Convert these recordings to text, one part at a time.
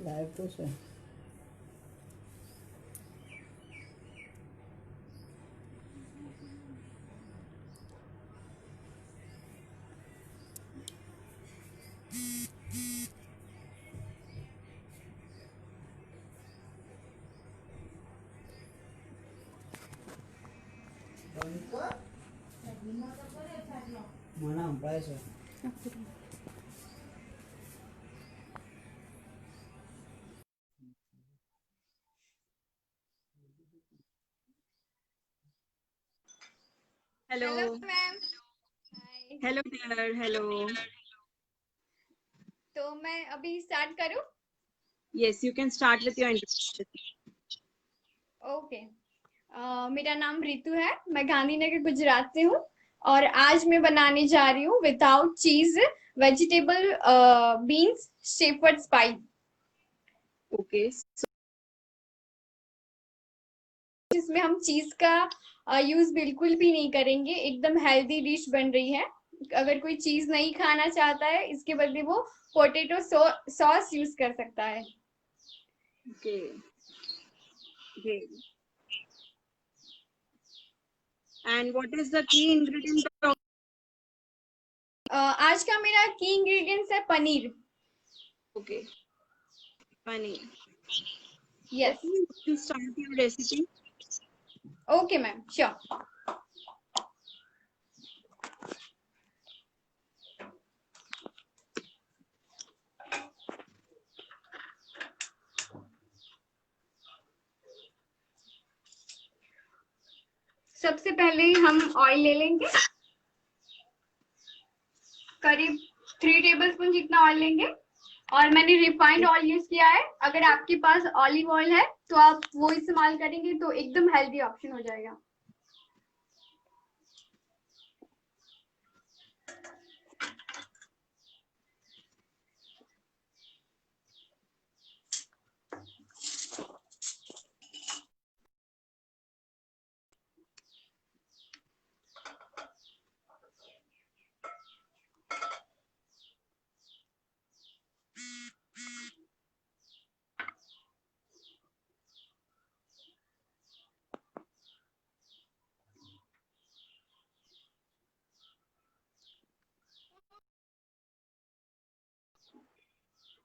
Live तो से mana price है hello ma'am. Hello dear hello. तो मैं अभी स्टार्ट करूं? Yes you can start with your introduction. Okay. मेरा नाम रितु है, मैं गांधीनगर गुजरात से हूँ और आज मैं बनाने जा रही हूँ विदाउट चीज वेजिटेबल बीन्स शेफर्ड्स पाई। ओके जिसमें हम चीज का यूज बिल्कुल भी नहीं करेंगे, एकदम हेल्दी डिश बन रही है। अगर कोई चीज नहीं खाना चाहता है, इसके बदले वो पोटैटो सॉस यूज कर सकता है। Okay okay and what is the key ingredient of आज का मेरा की इंग्रेडिएंट्स है paneer. Okay paneer. Yes. Okay you start your recipe. Okay ma'am, sure. सबसे पहले हम ऑयल ले लेंगे, करीब 3 टेबलस्पून जितना ऑयल लेंगे। और मैंने रिफाइंड ऑयल यूज किया है। अगर आपके पास ऑलिव ऑयल है तो आप वो इस्तेमाल करेंगे तो एकदम हेल्दी ऑप्शन हो जाएगा।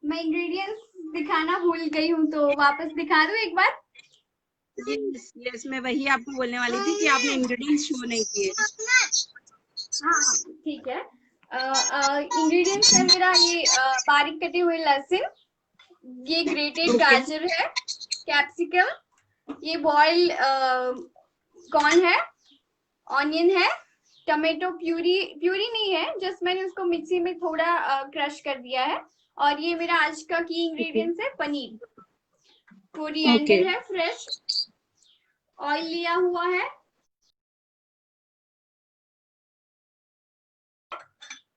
मैं इंग्रेडिएंट्स दिखाना भूल गई हूँ, तो वापस दिखा दूं एक बार? यस यस मैं वही आपको बोलने वाली थी कि आपने इंग्रेडिएंट्स शो नहीं किए। हाँ ठीक है। इंग्रेडिएंट्स है मेरा ये बारीक कटे हुए लहसुन, ये ग्रेटेड ओके गाजर है, कैप्सिकम, ये बॉइल कॉर्न है, ऑनियन है, टमाटो प्यूरी नहीं है, जस्ट मैंने उसको मिक्सी में थोड़ा क्रश कर दिया है। और ये मेरा आज का की ओके इंग्रेडिएंट्स है पनीर। ओके कोरिएंडर है फ्रेश, ऑयल लिया हुआ है,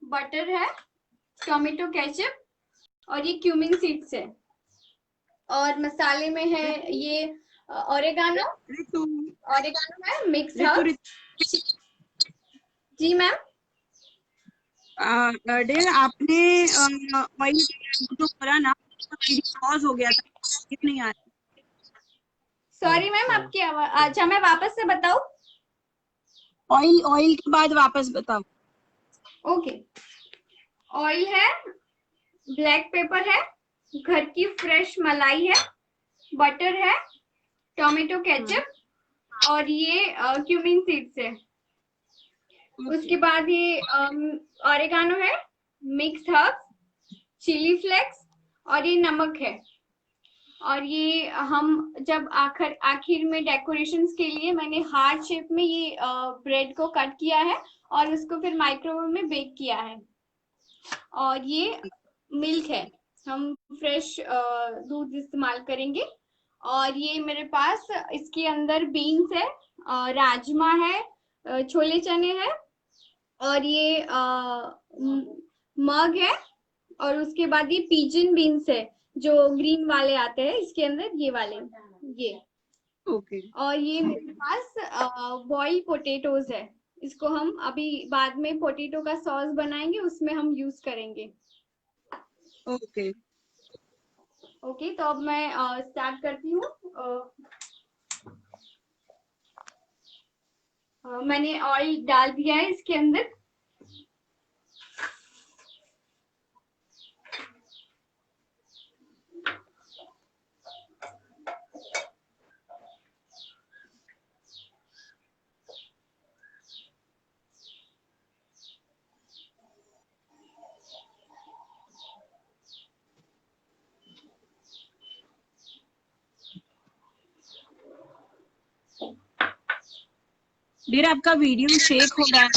बटर है, टोमेटो केचप और ये क्यूमिन सीड्स है। और मसाले में है ये ओरेगानो, ऋतु ओरेगानो है, मिक्स ऋतु हर्ब्स। जी मैम। डियर आपने ऑयल जो करा ना पॉज हो गया था क्यों नहीं आ रहा। सॉरी मैम, आपकी आवाज। अच्छा, मैं वापस से बताऊं? ऑयल ऑयल के बाद वापस बताओ। ओके। ऑयल है, ब्लैक पेपर है, घर की फ्रेश मलाई है, बटर है, टोमेटो केचप और ये क्यूमिन सीड्स है। उसके बाद ये ओरेगानो है, मिक्स हर्ब्स, चिली फ्लेक्स और ये नमक है। और ये हम जब आखिर में डेकोरेशंस के लिए मैंने हार्ट शेप में ये ब्रेड को कट किया है और उसको फिर माइक्रोवेव में बेक किया है। और ये मिल्क है, हम फ्रेश दूध इस्तेमाल करेंगे। और ये मेरे पास इसके अंदर बीन्स है, राजमा है, छोले चने हैं और ये मग है। और उसके बाद ये पिजन बीन्स है, जो ग्रीन वाले आते हैं इसके अंदर, ये वाले, ये। ओके और ये मेरे पास बॉइल पोटेटोज है, इसको हम अभी बाद में पोटेटो का सॉस बनाएंगे, उसमें हम यूज करेंगे। ओके ओके, तो अब मैं स्टार्ट करती हूँ। मैंने ऑयल डाल दिया है इसके अंदर। डियर आपका वीडियो शेक हो रहा है।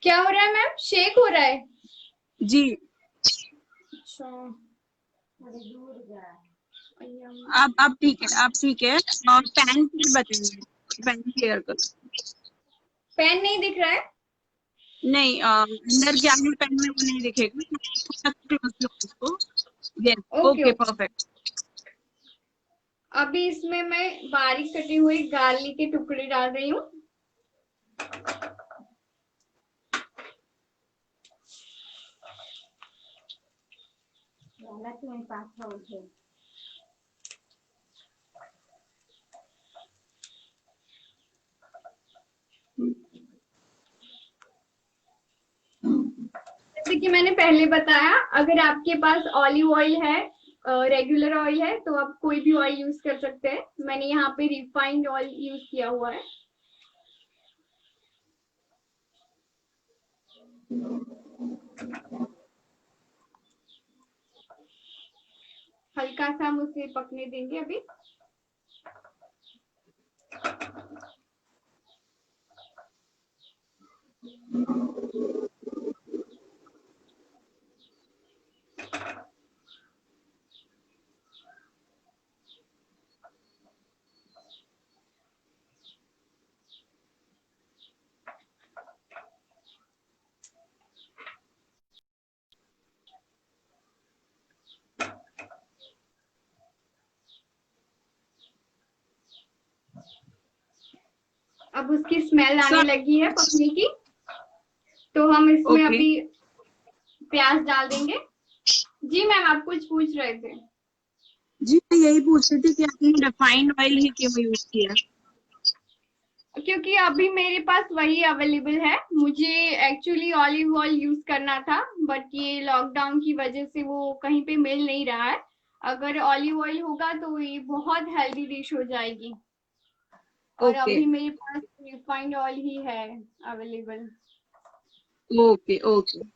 क्या हो रहा है मैम? शेक हो रहा है? जी अच्छा, थोड़ी दूर जा। आप ठीक है, आप ठीक है। और पैन की बताइए, पैन क्लियर करो। पेन नहीं दिख रहा है? नहीं अंदर जाने पैन में वो नहीं दिखेगा, थोड़ा close लो उसको। Yes okay okay okay. Perfect. अभी इसमें मैं बारीक कटी हुई गार्लिक के टुकड़े डाल रही हूँ। वाला तुम्हें पास हो उठे। जैसे कि मैंने पहले बताया, अगर आपके पास ऑलिव ऑयल है, रेगुलर ऑयल है, तो आप कोई भी ऑयल यूज कर सकते हैं। मैंने यहाँ पे रिफाइंड ऑयल यूज किया हुआ है। हल्का सा हम उसे पकने देंगे अभी। अब उसकी स्मेल आने लगी है पकने की, तो हम इसमें ओके अभी प्याज डाल देंगे। जी मैम, आप कुछ पूछ रहे थे? जी, मैं यही पूछ रही थी कि आपने रिफाइंड ऑयल ही क्यों यूज किया। क्योंकि अभी मेरे पास वही अवेलेबल है। मुझे एक्चुअली ऑलिव ऑयल यूज करना था, बट ये लॉकडाउन की वजह से वो कहीं पे मिल नहीं रहा है। अगर ऑलिव ऑयल होगा तो ये बहुत हेल्दी डिश हो जाएगी, और ओके अभी मेरे पास रिफाइंड ऑयल ही है अवेलेबल। Okay okay.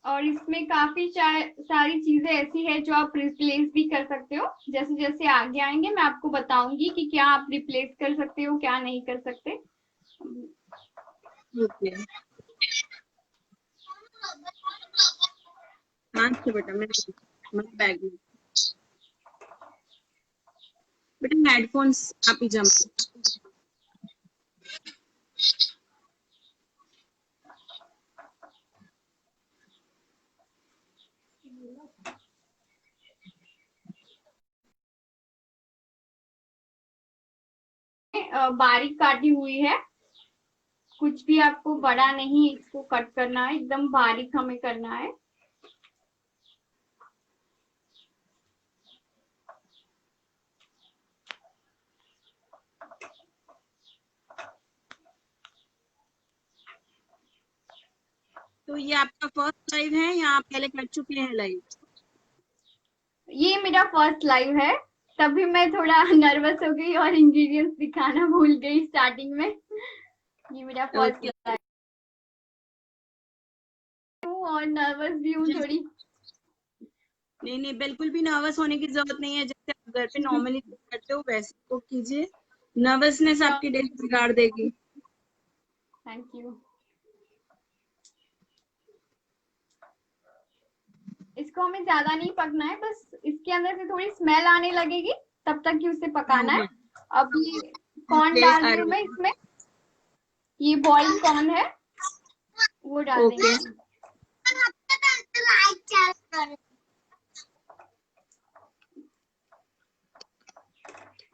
और इसमें काफी सारी चीजें ऐसी है जो आप रिप्लेस भी कर सकते हो। जैसे जैसे आगे आएंगे मैं आपको बताऊंगी कि क्या आप रिप्लेस कर सकते हो, क्या नहीं कर सकते। ओके हाँ अच्छा बेटा, मैं बैग में बेटा हेडफोन्स आप ही जमा। बारीक काटी हुई है, कुछ भी आपको बड़ा नहीं इसको कट करना है, एकदम बारीक हमें करना है। तो ये आपका फर्स्ट लाइव है या आप पहले कर चुके हैं लाइव? ये मेरा फर्स्ट लाइव है, तभी मैं थोड़ा नर्वस हो गई और इंग्रेडिएंट्स दिखाना भूल गई स्टार्टिंग में। ये मेरा फर्स्ट ओके लाइव हूँ और नर्वस भी हूँ थोड़ी। नहीं नहीं, बिल्कुल भी नर्वस होने की जरूरत नहीं है। जैसे आप घर पे नॉर्मली करते हो वैसे तो कीजिए। नर्वसनेस आपकी डे बिगाड़ देगी। Thank you. इसको हमें ज्यादा नहीं पकना है, बस इसके अंदर से थोड़ी स्मेल आने लगेगी तब तक ही उसे पकाना है। अभी कॉर्न ओके डाल रही हूँ मैं इसमें। ये बॉइल्ड कॉर्न है। वो डाल ओके देंगे।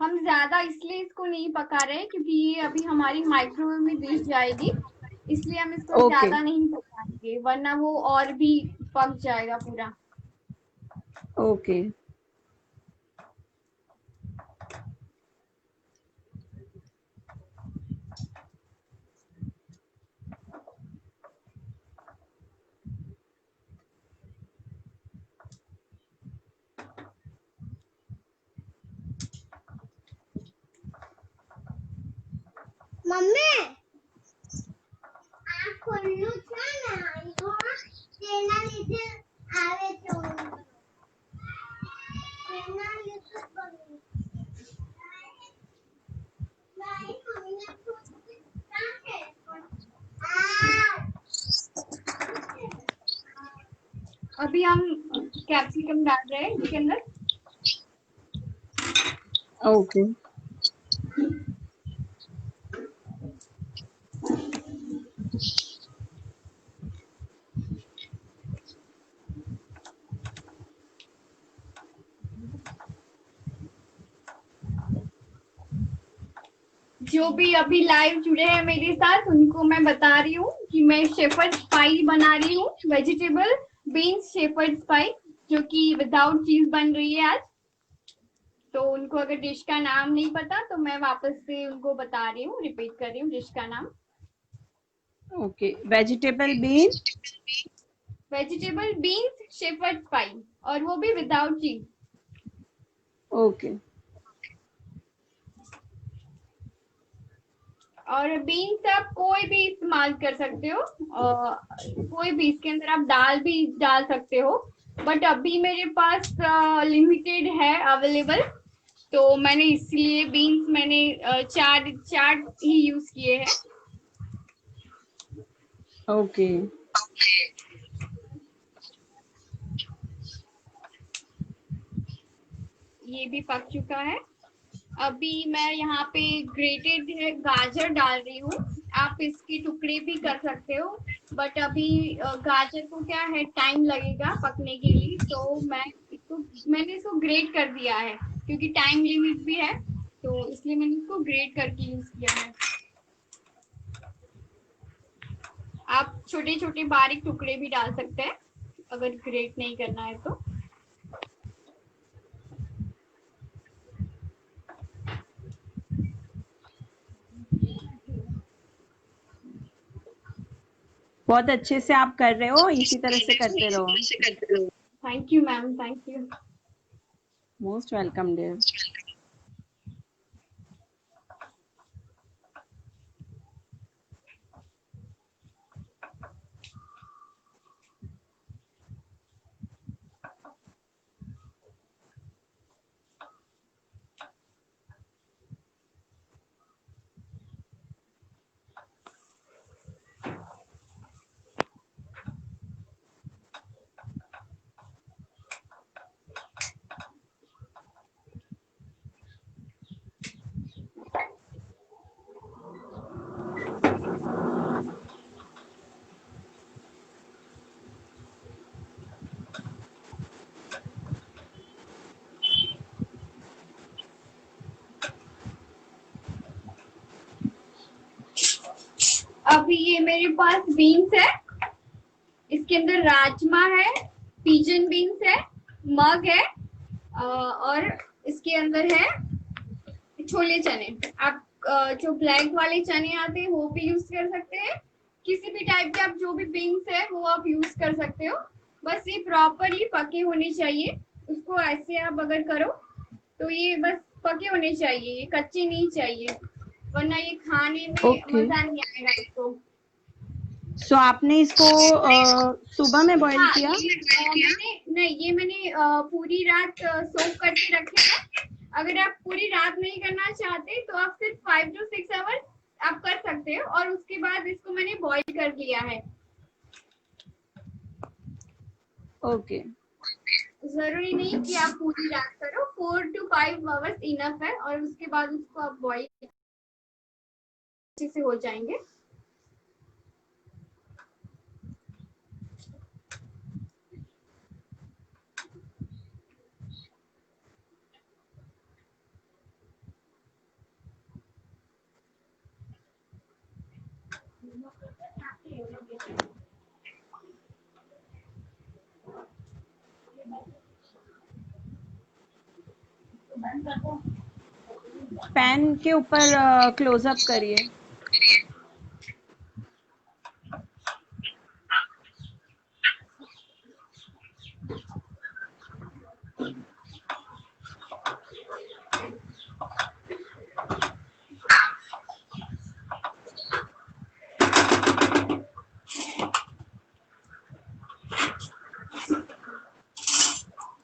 हम ज्यादा इसलिए इसको नहीं पका रहे हैं क्योंकि ये अभी हमारी माइक्रोवेव में डिश जाएगी, इसलिए हम इसको ओके ज्यादा नहीं पकाएंगे, वरना वो और भी पक जाएगा पूरा। ओके। મમ્મી આ ખુલ્લું છે ને તેના લીધે આવે છે તેના લીધે બન્યું નહીં મમ્મીને ક્યાં છે अभी हम कैप्सिकम डाल रहे हैं इसके अंदर। ओके जो भी अभी लाइव जुड़े हैं मेरे साथ उनको मैं बता रही हूँ कि मैं शेफर्ड पाई बना रही हूँ, वेजिटेबल बीन्स शेफर्ड पाई, जो कि विदाउट चीज बन रही है आज। तो उनको अगर डिश का नाम नहीं पता तो मैं वापस से उनको बता रही हूँ, रिपीट कर रही हूँ डिश का नाम। Okay. Vegetable bean vegetable beans shepherd pie, और वो भी विदाउट चीज। ओके और बीन्स आप कोई भी इस्तेमाल कर सकते हो, कोई भी, इसके अंदर आप दाल भी डाल सकते हो, बट अभी मेरे पास लिमिटेड है अवेलेबल, तो मैंने इसलिए बीन्स मैंने चार चार ही यूज किए हैं। ओके ये भी पक चुका है। अभी मैं यहाँ पे ग्रेटेड गाजर डाल रही हूँ, आप इसके टुकड़े भी कर सकते हो, बट अभी गाजर को क्या है, टाइम लगेगा पकने के लिए, तो मैंने इसको ग्रेट कर दिया है क्योंकि टाइम लिमिट भी है, तो इसलिए मैंने इसको ग्रेट करके यूज किया है। आप छोटे छोटे बारीक टुकड़े भी डाल सकते हैं अगर ग्रेट नहीं करना है तो। बहुत अच्छे से आप कर रहे हो, इसी तरह से करते रहो। Thank you ma'am, thank you. Most welcome dear. अभी ये मेरे पास बीन्स है, इसके अंदर राजमा है, पिजन बीन्स है, मग है, और इसके अंदर है छोले चने। आप जो ब्लैक वाले चने आते हैं वो भी यूज कर सकते हैं, किसी भी टाइप के आप जो भी बीन्स है वो आप यूज कर सकते हो, बस ये प्रॉपरली पके होने चाहिए। उसको ऐसे आप अगर करो तो ये बस पके होने चाहिए, ये कच्चे नहीं चाहिए, वरना ये खाने में मजा नहीं आएगा इसको। सो आपने इसको सुबह में बॉईल किया? मैंने पूरी रात सोक करके रखे हैं। अगर आप पूरी रात नहीं करना चाहते तो आप सिर्फ 5 to 6 आवर्स आप कर सकते हो, और उसके बाद इसको मैंने बॉईल कर लिया है। ओके जरूरी नहीं कि आप पूरी रात करो, 4 to 5 आवर्स इनफ है, और उसके बाद उसको आप बॉईल अच्छे से हो जाएंगे। पैन के ऊपर क्लोजअप करिए।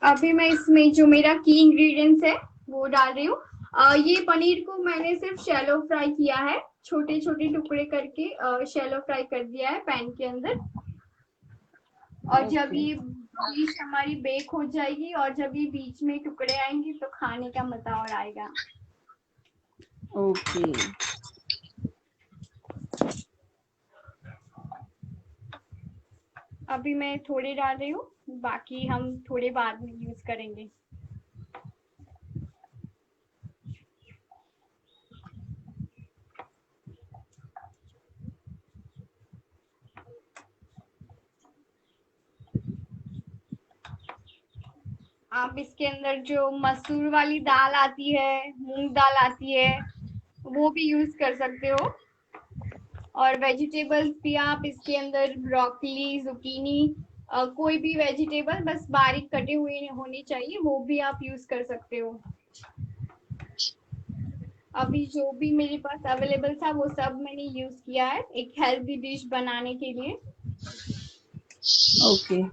अभी मैं इसमें जो मेरा की इंग्रेडिएंट्स है वो डाल रही हूँ। ये पनीर को मैंने सिर्फ शैलो फ्राई किया है, छोटे छोटे टुकड़े करके शैलो फ्राई कर दिया है पैन के अंदर। और जब Okay. ये डिश हमारी बेक हो जाएगी और जब ये बीच में टुकड़े आएंगे तो खाने का मजा और आएगा। ओके। अभी मैं थोड़े डाल रही हूँ, बाकी हम थोड़े बाद में यूज करेंगे। आप इसके अंदर जो मसूर वाली दाल आती है, मूंग दाल आती है, वो भी यूज कर सकते हो। और वेजिटेबल्स भी आप इसके अंदर ब्रोकली, जुकीनी, कोई भी वेजिटेबल बस बारीक कटे हुए होने चाहिए, वो भी आप यूज कर सकते हो। अभी जो भी मेरे पास अवेलेबल था वो सब मैंने यूज किया है एक हेल्दी डिश बनाने के लिए। ओके।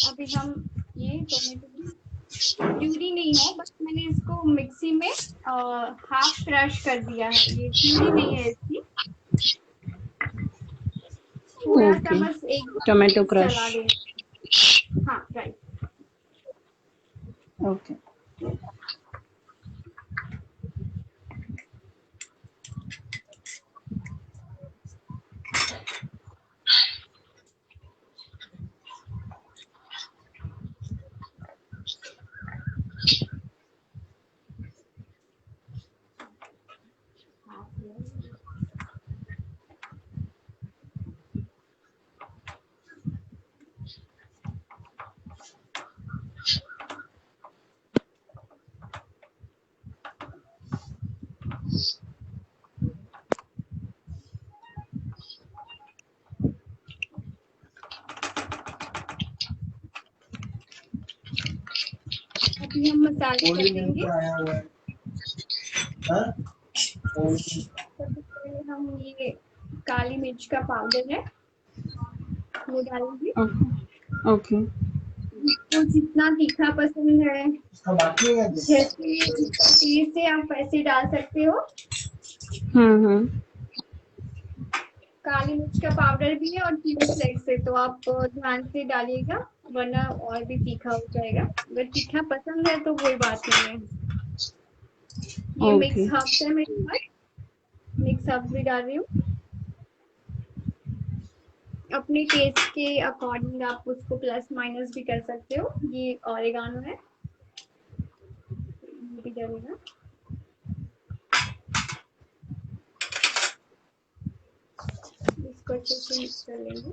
अभी हम ये टोमेटो प्यूरी नहीं है, बस मैंने इसको मिक्सी में हाफ क्रश कर दिया है, ये प्यूरी नहीं है इसकी। थोड़ा सा Okay. बस एक टोमेटो क्रश। चला दें। हाँ राइट। ओके। अभी हम मसाले करेंगे। सबसे पहले हम ये काली मिर्च का पाउडर है वो डालेंगे। ओके। तो जितना तीखा पसंद है, जैसे जितना टेस्ट है आप वैसे डाल सकते हो। हम्म। काली मिर्च का पाउडर भी है और चिली फ्लेक्स है, तो आप ध्यान से डालिएगा वरना और भी तीखा हो जाएगा। अगर तीखा पसंद है तो कोई बात नहीं है। ये Okay. मिक्स हर्ब्स है मेरे पास, मिक्स हर्ब्स भी डाल रही हूँ। अपने टेस्ट के अकॉर्डिंग आप उसको प्लस माइनस भी कर सकते हो। ये ऑरिगानो है, ये भी डलेगा। इसको अच्छे से मिक्स कर लेंगे।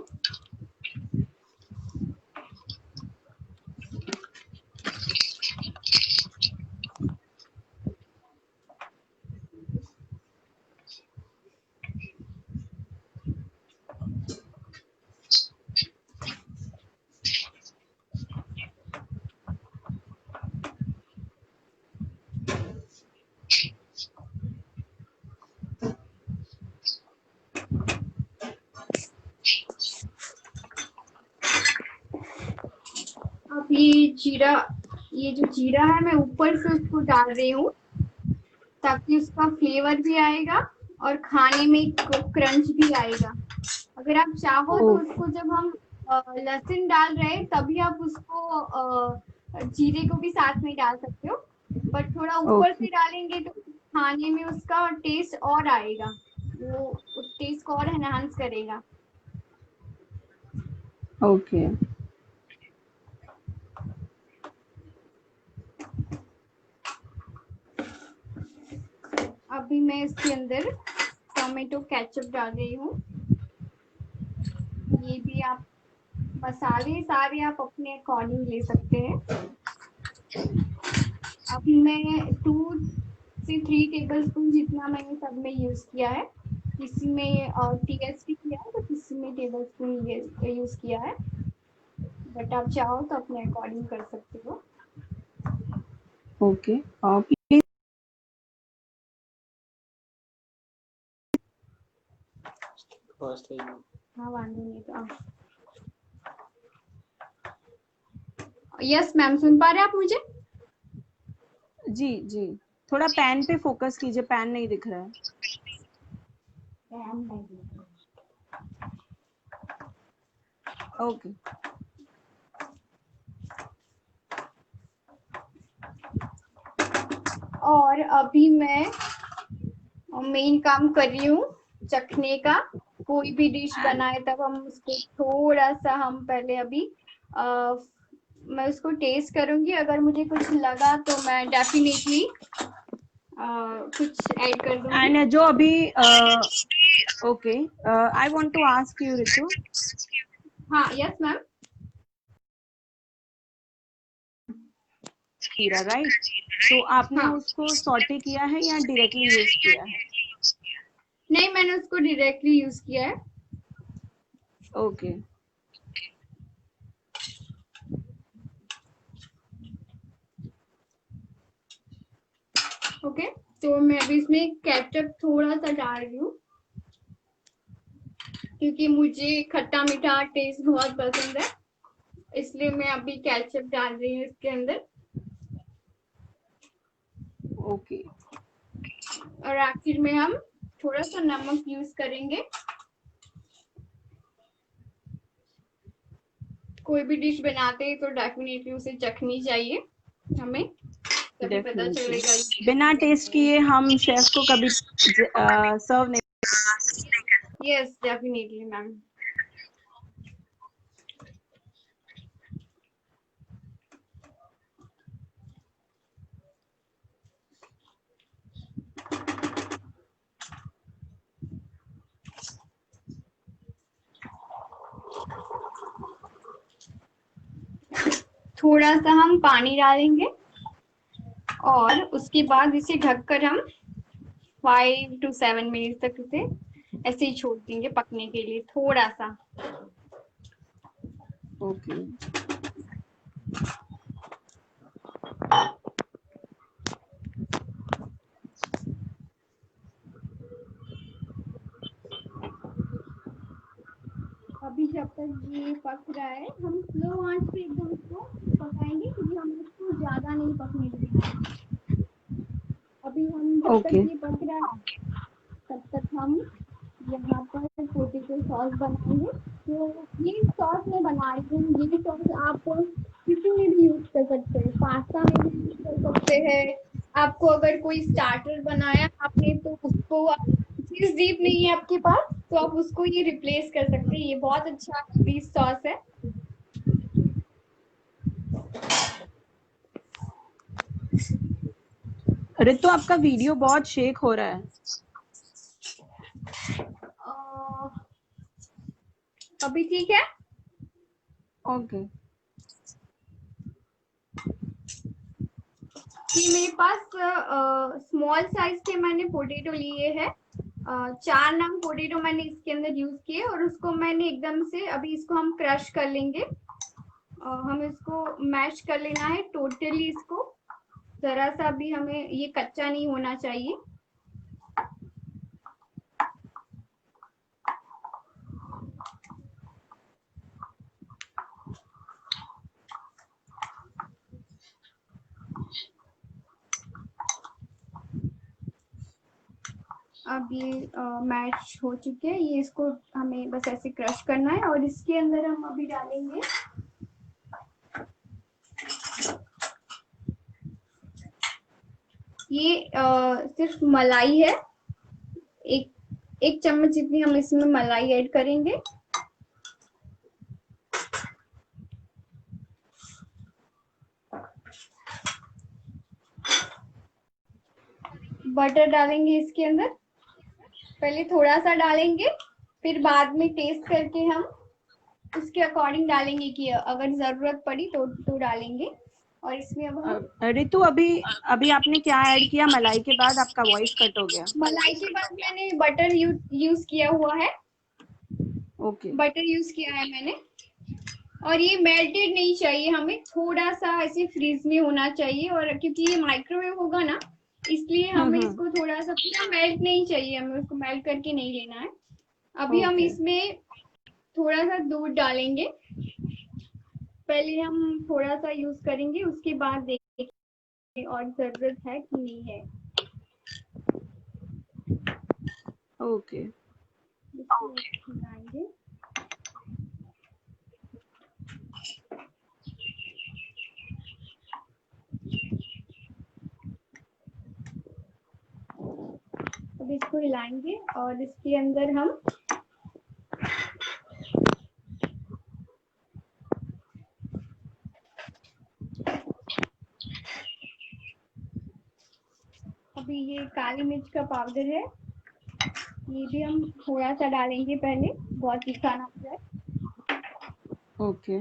अब ये जो जीरा है मैं ऊपर से उसको डाल रही हूँ ताकि उसका फ्लेवर भी आएगा और खाने में क्रंच भी आएगा। अगर आप चाहो तो उसको जब हम लहसुन डाल रहे हैं तभी आप उसको जीरे को भी साथ में डाल सकते हो। बट थोड़ा ऊपर ओके से डालेंगे तो खाने में उसका टेस्ट और आएगा, वो उस टेस्ट को और एनहांस करेगा। ओके अभी मैं इसके अंदर टोमेटो केचप डाल रही हूँ। ये भी आप मसाले सारे आप अपने अकॉर्डिंग ले सकते हैं। अभी मैं 2 से 3 टेबलस्पून जितना मैंने सब में यूज किया है। किसी में टीएसपी किया है तो किसी में टेबलस्पून यूज किया है, बट आप चाहो तो अपने अकॉर्डिंग कर सकते हो। Okay please. हाँ वांधो नहीं तो यस मैम, सुन पा रहे हैं आप मुझे? जी जी, थोड़ा पैन पे फोकस कीजिए, पैन नहीं दिख रहा है। ओके और अभी मैं मेन काम कर रही हूँ चखने का। कोई भी डिश बनाए तब हम उसको थोड़ा सा हम पहले अभी मैं उसको टेस्ट करूंगी। अगर मुझे कुछ लगा तो मैं डेफिनेटली कुछ ऐड कर दूंगी। एंड जो अभी okay, I want to ask you Ritu. हाँ यस मैम। जीरा राइट, तो आपने हाँ उसको सॉटे किया है या डायरेक्टली यूज किया है? नहीं, मैंने उसको डायरेक्टली यूज किया है। ओके ओके, तो मैं अभी इसमें केचप थोड़ा सा डाल रही हूँ क्योंकि मुझे खट्टा मीठा टेस्ट बहुत पसंद है, इसलिए मैं अभी केचप डाल रही हूँ इसके अंदर। ओके और आखिर में हम थोड़ा सा नमक यूज करेंगे। कोई भी डिश बनाते हैं तो डेफिनेटली उसे चखनी चाहिए हमें, तभी पता डेफिनेटली, चलेगा। बिना टेस्ट किए हम शेफ को कभी सर्व नहीं। Yes definitely ma'am. थोड़ा सा हम पानी डालेंगे और उसके बाद इसे ढककर हम 5 to 7 मिनट तक इसे ऐसे ही छोड़ देंगे पकने के लिए थोड़ा सा। ओके अभी जब तक ये पक रहा है हम स्लो आंच पे एकदम इसको पकाएंगे क्योंकि हम इसको ज्यादा नहीं पकने देना है। अभी हम जब तक ओके ये पक रहा है तब तक हम यहाँ पर पोटैटो सॉस बनाएंगे। तो ये सॉस मैं बना रही हूँ, ये सॉस आप किसी में भी यूज कर सकते हैं, पास्ता में भी यूज कर सकते हैं। आपको अगर कोई स्टार्टर बनाया आपने तो उसको चीज डीप नहीं है आपके पास तो आप उसको ये रिप्लेस कर सकते हैं। ये बहुत अच्छा चीज सॉस है। रितु, आपका वीडियो बहुत शेक हो रहा है। अभी ठीक है? ओके कि मेरे पास स्मॉल साइज के मैंने पोटैटो लिए हैं। 4 नंग पोटैटो मैंने इसके अंदर यूज किए और उसको मैंने एकदम से अभी इसको हम क्रश कर लेंगे। हमें इसको मैश कर लेना है टोटली, इसको जरा सा भी हमें ये कच्चा नहीं होना चाहिए। अब ये मैश हो चुके हैं, ये इसको हमें बस ऐसे क्रश करना है और इसके अंदर हम अभी डालेंगे ये सिर्फ मलाई है, एक चम्मच जितनी हम इसमें मलाई ऐड करेंगे। बटर डालेंगे इसके अंदर, पहले थोड़ा सा डालेंगे, फिर बाद में टेस्ट करके हम उसके अकॉर्डिंग डालेंगे कि अगर जरूरत पड़ी तो डालेंगे। और इसमें अब हम रितु, अभी आपने क्या ऐड किया मलाई के बाद? आपका वॉइस कट हो गया। मलाई के बाद मैंने बटर यूज किया हुआ है। ओके, बटर यूज किया है मैंने। और ये मेल्टेड नहीं चाहिए हमें, थोड़ा सा ऐसे फ्रीज में होना चाहिए। और क्योंकि ये माइक्रोवेव होगा ना, इसलिए हमें इसको थोड़ा सा पूरा मेल्ट नहीं चाहिए, हमें उसको मेल्ट करके नहीं लेना है। अभी हम ओके। इसमें थोड़ा सा दूध डालेंगे, पहले हम थोड़ा सा यूज करेंगे, उसके बाद देखेंगे और जरूरत है कि नहीं है। ओके, डालेंगे। अब इसको हिलाएंगे और इसके अंदर हम अभी ये काली मिर्च का पाउडर है, ये भी हम थोड़ा सा डालेंगे पहले, बहुत तीखा ना हो जाए। ओके।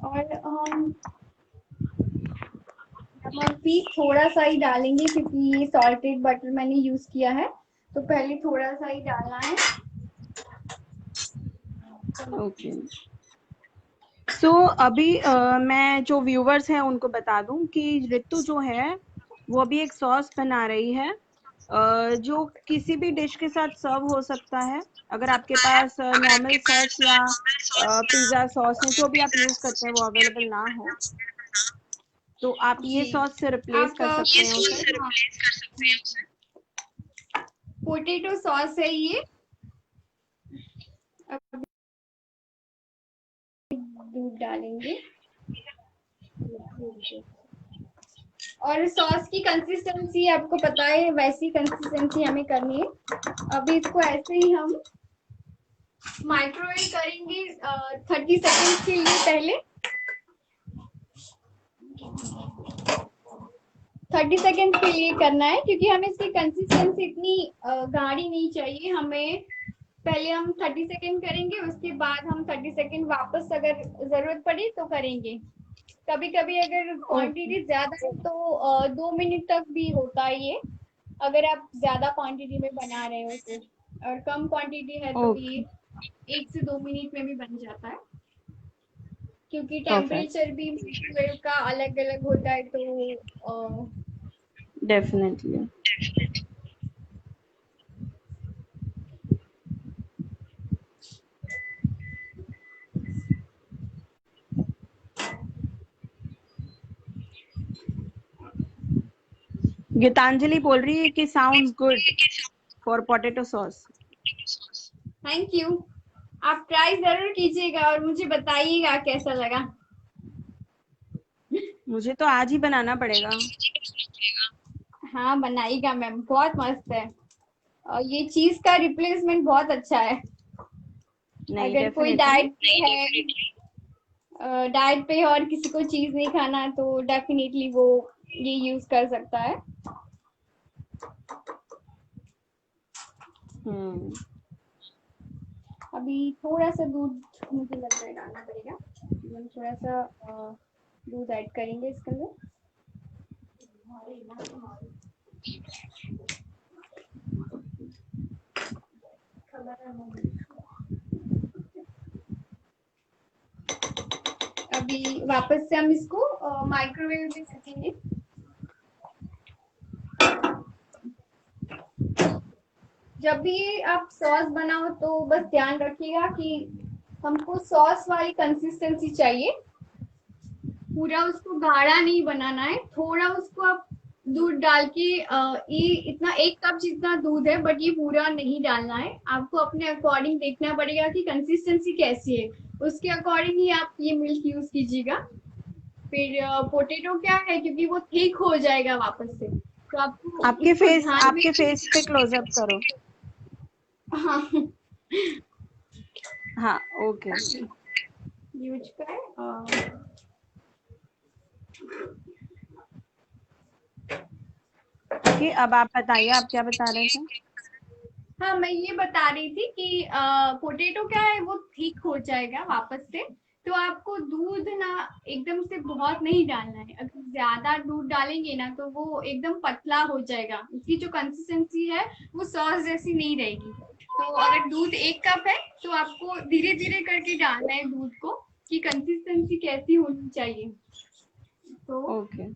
और हम नमक भी थोड़ा सा ही डालेंगे, क्योंकि ये सॉल्टेड बटर मैंने यूज किया है, तो पहले थोड़ा सा ही डालना है। ओके। सो अभी मैं जो व्यूवर्स हैं उनको बता दूं कि रितु जो है वो अभी एक सॉस बना रही है, जो किसी भी डिश के साथ सर्व हो सकता है। अगर आपके पास नॉर्मल सॉस या पिज्ज़ा सॉस है, जो भी आप यूज़ करते हैं, वो अवेलेबल ना हो, तो आप ये सॉस से रिप्लेस कर सकते हैं उसे। पोटैटो सॉस है ये। अब दूध डालेंगे और सॉस की कंसिस्टेंसी आपको पता है, वैसी कंसिस्टेंसी हमें करनी है। अभी इसको ऐसे ही हम माइक्रोवेव करेंगे 30 सेकेंड के लिए। पहले 30 सेकेंड के लिए करना है, क्योंकि हमें इसकी कंसिस्टेंसी इतनी गाढ़ी नहीं चाहिए हमें। पहले हम 30 सेकेंड करेंगे, उसके बाद हम 30 सेकेंड वापस अगर जरूरत पड़ी तो करेंगे। कभी कभी अगर क्वांटिटी ज्यादा है तो 2 मिनट तक भी होता है ये, अगर आप ज्यादा क्वांटिटी में बना रहे हो तो। और कम क्वांटिटी है तो ये 1 से 2 मिनट में भी बन जाता है, क्योंकि टेम्परेचर भी माइक्रोवेव का अलग अलग होता है, तो डेफिनेटली। गीतांजलि बोल रही है कि sounds good for potato sauce. Thank you. आप ट्राई जरूर कीजिएगा और मुझे बताइएगा कैसा लगा। मुझे तो आज ही बनाना पड़ेगा। हाँ बनाइएगा मैम, बहुत मस्त है। और ये चीज का रिप्लेसमेंट बहुत अच्छा है। नहीं, अगर कोई डाइट पे है, डाइट पे और किसी को चीज नहीं खाना, तो डेफिनेटली वो ये यूज कर सकता है। अभी थोड़ा सा दूध मुझे लग रहा है डालना पड़ेगा, हम थोड़ा सा दूध ऐड करेंगे इसके अंदर। अभी वापस से हम इसको माइक्रोवेव में रखेंगे। जब भी आप सॉस बनाओ तो बस ध्यान रखिएगा कि हमको सॉस वाली कंसिस्टेंसी चाहिए, पूरा उसको गाढ़ा नहीं बनाना है। थोड़ा उसको आप दूध डाल के ये इतना 1 कप जितना दूध है, बट ये पूरा नहीं डालना है। आपको अपने अकॉर्डिंग देखना पड़ेगा कि कंसिस्टेंसी कैसी है, उसके अकॉर्डिंग ही आप ये मिल्क यूज कीजिएगा। फिर पोटैटो क्या है, क्योंकि वो थिक हो जाएगा वापस से, तो आपको आपके उसको फेस ध्यान आपके फेस पे क्लोजअप करो। हाँ हाँ, ओके। यूज का है। ओके, अब आप बताइए, आप क्या बता रहे थे? हाँ, मैं ये बता रही थी कि पोटैटो क्या है, वो थिक हो जाएगा वापस से, तो आपको दूध ना एकदम से बहुत नहीं डालना है। अगर ज्यादा दूध डालेंगे ना तो वो एकदम पतला हो जाएगा, उसकी जो कंसिस्टेंसी है वो सॉस जैसी नहीं रहेगी। तो अगर दूध 1 कप है तो आपको धीरे धीरे करके डालना है दूध को, कि कंसिस्टेंसी कैसी होनी चाहिए। तो ओके।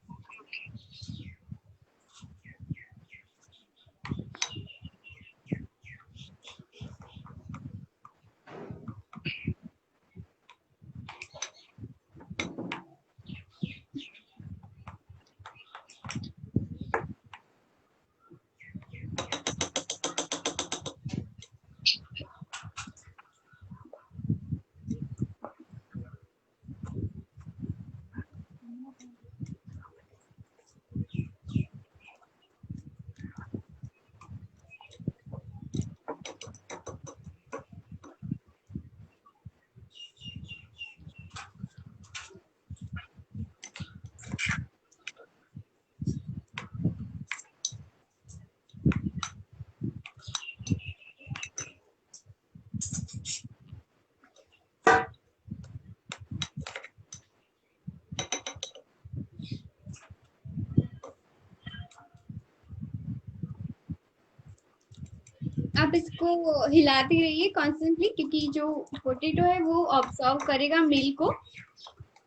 आप इसको हिलाते रहिए कॉन्स्टेंटली, क्योंकि जो पोटैटो है वो ऑब्जर्व करेगा मिल्क को।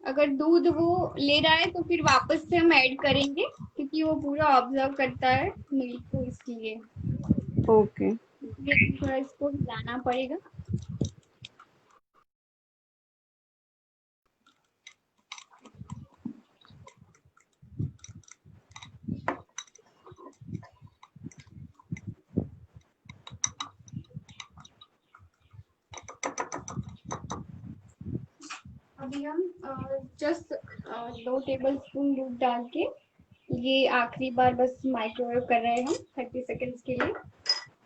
अगर दूध वो ले रहा है तो फिर वापस से हम ऐड करेंगे, क्योंकि वो पूरा ऑब्जर्व करता है मिल्क को, इसलिए ओके। थोड़ा इसको हिलाना पड़ेगा। अभी हम जस्ट 2 टेबल स्पून दूध डाल के ये आखिरी बार बस माइक्रोवेव कर रहे हैं हम 30 सेकेंड्स के लिए,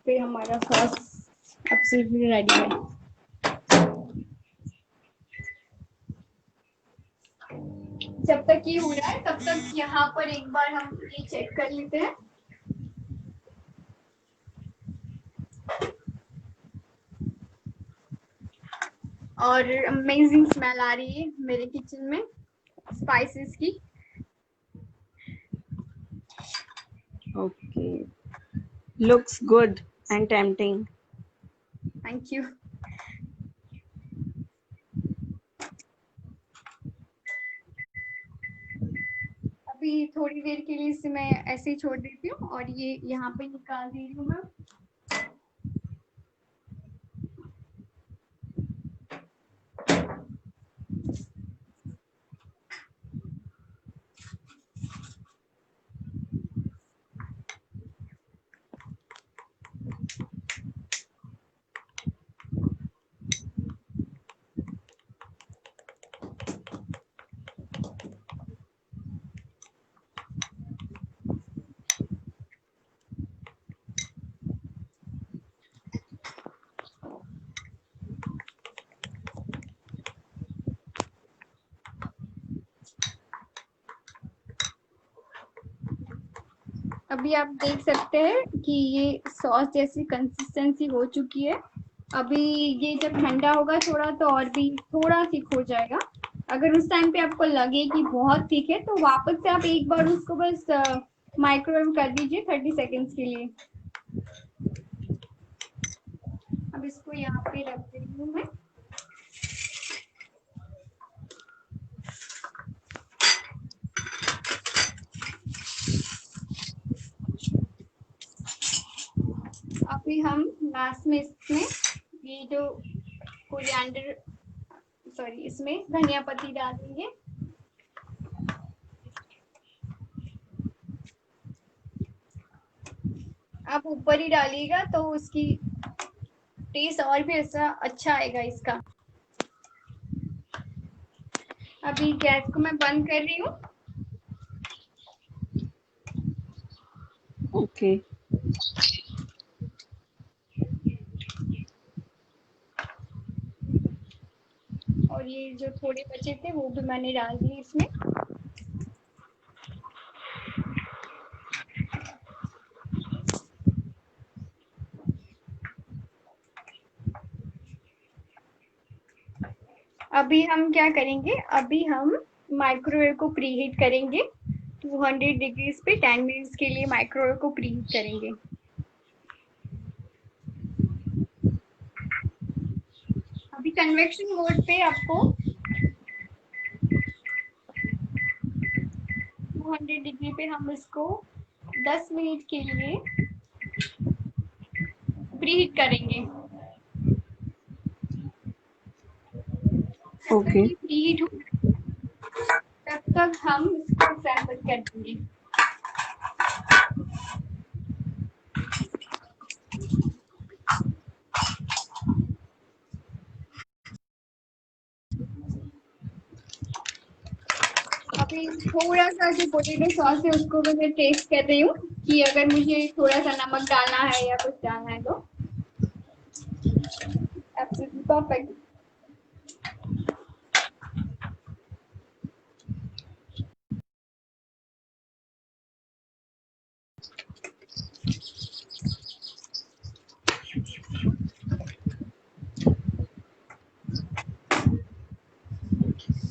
फिर हमारा सॉस एब्सोल्युटली रेडी है। जब तक ये हो रहा है तब तक यहाँ पर एक बार हम ये चेक कर लेते हैं। और अमेजिंग स्मेल आ रही है मेरे किचन में स्पाइसेस की। Okay, looks good and tempting. Thank you. अभी थोड़ी देर के लिए इसे मैं ऐसे ही छोड़ देती हूँ और ये यहाँ पे निकाल दे रही हूँ मैं। अभी आप देख सकते हैं कि ये सॉस जैसी कंसिस्टेंसी हो चुकी है। अभी ये जब ठंडा होगा थोड़ा तो और भी थोड़ा थिक हो जाएगा। अगर उस टाइम पे आपको लगे कि बहुत थिक है तो वापस से आप एक बार उसको बस माइक्रोवेव कर दीजिए 30 सेकेंड्स के लिए। अब इसको यहाँ पे रख दे रही हूँ मैं। अभी हम लास्ट में इसमें ये जो कोरिएंडर सॉरी इसमें धनिया पत्ती डाल देंगे। आप ऊपर ही डालिएगा तो उसकी टेस्ट और भी ऐसा अच्छा आएगा इसका। अभी गैस को मैं बंद कर रही हूँ। ओके और ये जो थोड़े बचे थे वो भी मैंने डाल दिए इसमें। अभी हम क्या करेंगे, अभी हम माइक्रोवेव को प्रीहीट करेंगे 200 डिग्रीज पे 10 मिनट्स के लिए माइक्रोवेव को प्रीहीट करेंगे। अभी कन्वेक्शन मोड पे आपको 200 डिग्री पे हम इसको 10 मिनट के लिए प्रीहीट करेंगे। ओके प्रीहीट हो तब तक हम इसको सैंपल कर देंगे। अभी थोड़ा सा जो पोटैटो सॉस है उसको भी मैं टेस्ट कर रही हूँ कि अगर मुझे थोड़ा सा नमक डालना है या कुछ डालना है तो। Absolutely perfect.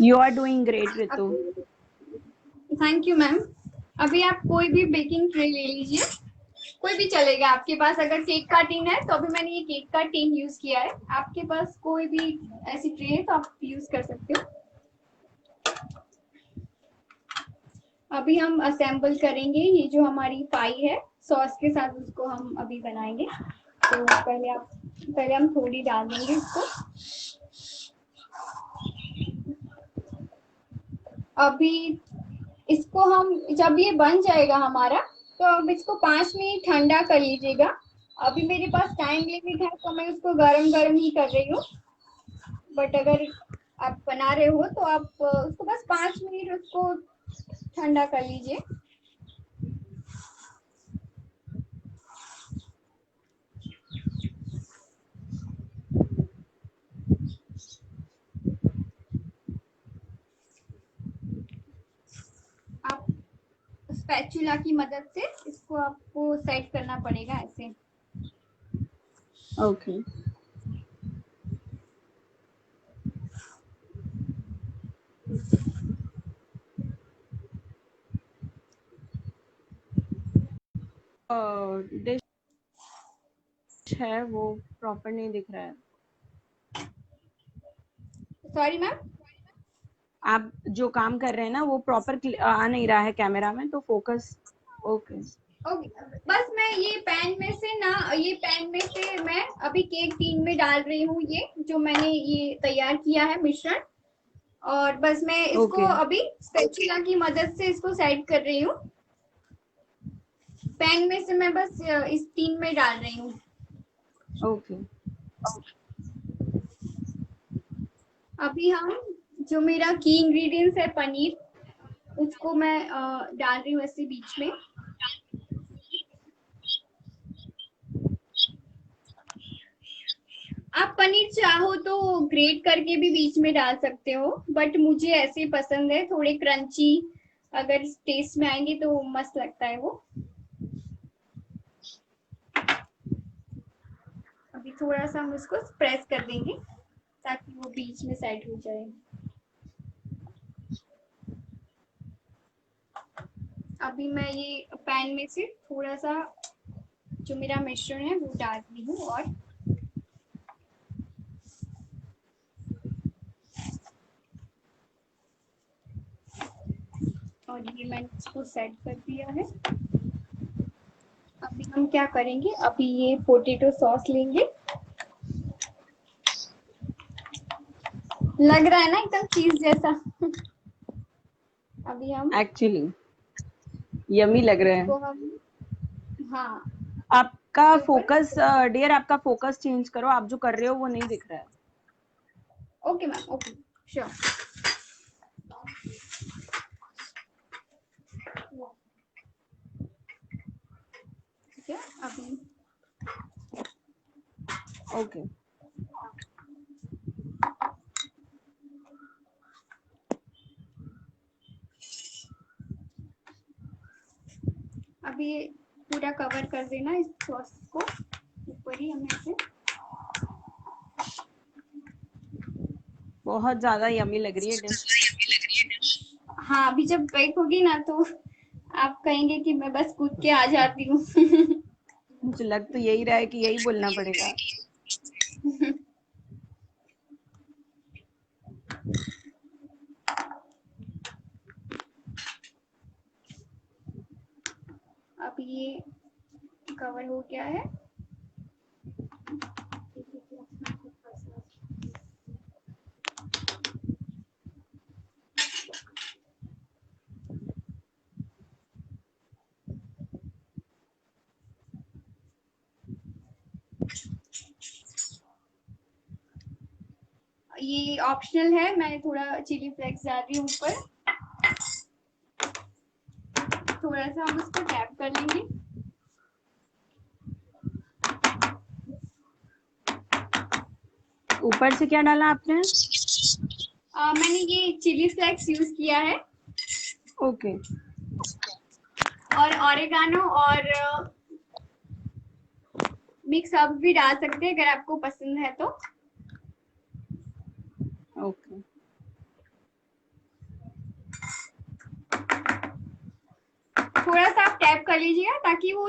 You are doing great Ritu. Thank you ma'am. अभी आप कोई भी बेकिंग ट्रे ले लीजिए, कोई भी चलेगा आपके पास। अगर केक का टिन है तो अभी मैंने ये केक का टिन यूज किया है, आपके पास कोई भी ऐसी ट्रे है तो आप यूज कर सकते हो। अभी हम असेंबल करेंगे ये जो हमारी पाई है सॉस के साथ, उसको हम अभी बनाएंगे। तो पहले हम थोड़ी डाल देंगे इसको। अभी इसको हम जब ये बन जाएगा हमारा तो अब इसको 5 मिनट ठंडा कर लीजिएगा। अभी मेरे पास टाइम लिमिट है तो मैं उसको गरम गरम ही कर रही हूँ, बट अगर आप बना रहे हो तो आप उसको बस 5 मिनट उसको ठंडा कर लीजिए। आप स्पैचुला की मदद से इसको आपको सेट करना पड़ेगा ऐसे। ओके डिश है वो प्रॉपर नहीं दिख रहा है। Sorry ma'am. आप जो काम कर रहे हैं ना वो प्रॉपर आ नहीं रहा है कैमरा में, तो फोकस। ओके ओके बस मैं ये पैन में से मैं अभी केक टीन में डाल रही हूँ ये जो मैंने ये तैयार किया है मिश्रण, और बस मैं इसको अभी स्पैचुला की मदद से इसको सेट कर रही हूँ। पैन में से मैं बस इस टीन में डाल रही हूँ। ओके अभी हम जो मेरा की इंग्रेडिएंट्स है पनीर, उसको मैं डाल रही हूँ ऐसे बीच में। आप पनीर चाहो तो ग्रेट करके भी बीच में डाल सकते हो, बट मुझे ऐसे पसंद है, थोड़े क्रंची अगर टेस्ट में आएंगे तो मस्त लगता है वो। अभी थोड़ा सा हम इसको प्रेस कर देंगे ताकि वो बीच में सेट हो जाए। अभी मैं ये पैन में से थोड़ा सा जो मेरा मिश्रण है वो डाल रही हूँ, और ये मैंने इसको सेट कर दिया है। अभी हम क्या करेंगे, अभी ये पोटैटो सॉस लेंगे। लग रहा है ना एकदम चीज जैसा। अभी हम एक्चुअली यमी लग रहा है। हम हाँ आपका फोकस डियर, आपका फोकस चेंज करो, आप जो कर रहे हो वो नहीं दिख रहा है। Okay ma'am, okay sure. ठीक है अभी ओके अभी ये पूरा कवर कर देना इस सॉस को, ऊपर ही हमें से। बहुत ज्यादा यमी लग रही है डिश। हाँ अभी जब बेक होगी ना तो आप कहेंगे कि मैं बस कूद के आ जाती हूँ। मुझे लग तो यही रहा है कि यही बोलना पड़ेगा। अब ये कवर हो गया है। ये ऑप्शनल है, मैं थोड़ा चिली फ्लेक्स डाल रही हूँ ऊपर। थोड़ा सा हम उसको टैप कर लेंगे। ऊपर से क्या डाला आपने? मैंने ये चिली फ्लेक्स यूज किया है ओके और ऑरिगानो और मिक्स हर्ब भी डाल सकते हैं अगर आपको पसंद है तो। ओके थोड़ा सा आप टैप कर लीजिएगा ताकि वो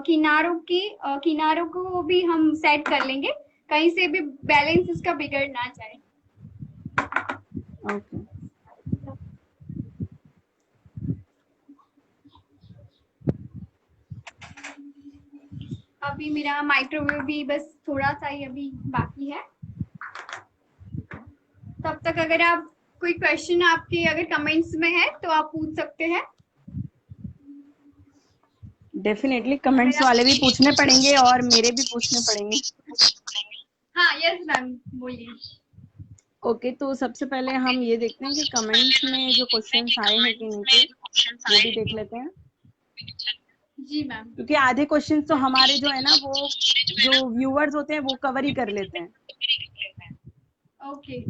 किनारों को भी हम सेट कर लेंगे, कहीं से भी बैलेंस इसका बिगड़ ना जाए। ओके अभी मेरा माइक्रोवेव भी बस थोड़ा सा ही अभी बाकी है। तब तक अगर आप कोई क्वेश्चन आपके अगर कमेंट्स में है तो आप पूछ सकते हैं। डेफिनेटली कमेंट्स वाले भी पूछने पड़ेंगे और मेरे भी पूछने पड़ेंगे। हाँ यस मैम बोलिए। ओके तो सबसे पहले हम ये देखते हैं कि कमेंट्स में जो क्वेश्चंस आए हैं कि नीचे वो भी देख लेते हैं। जी मैम। क्योंकि आधे क्वेश्चंस तो हमारे जो है ना वो जो व्यूअर्स होते हैं वो कवर ही कर लेते हैं। ओके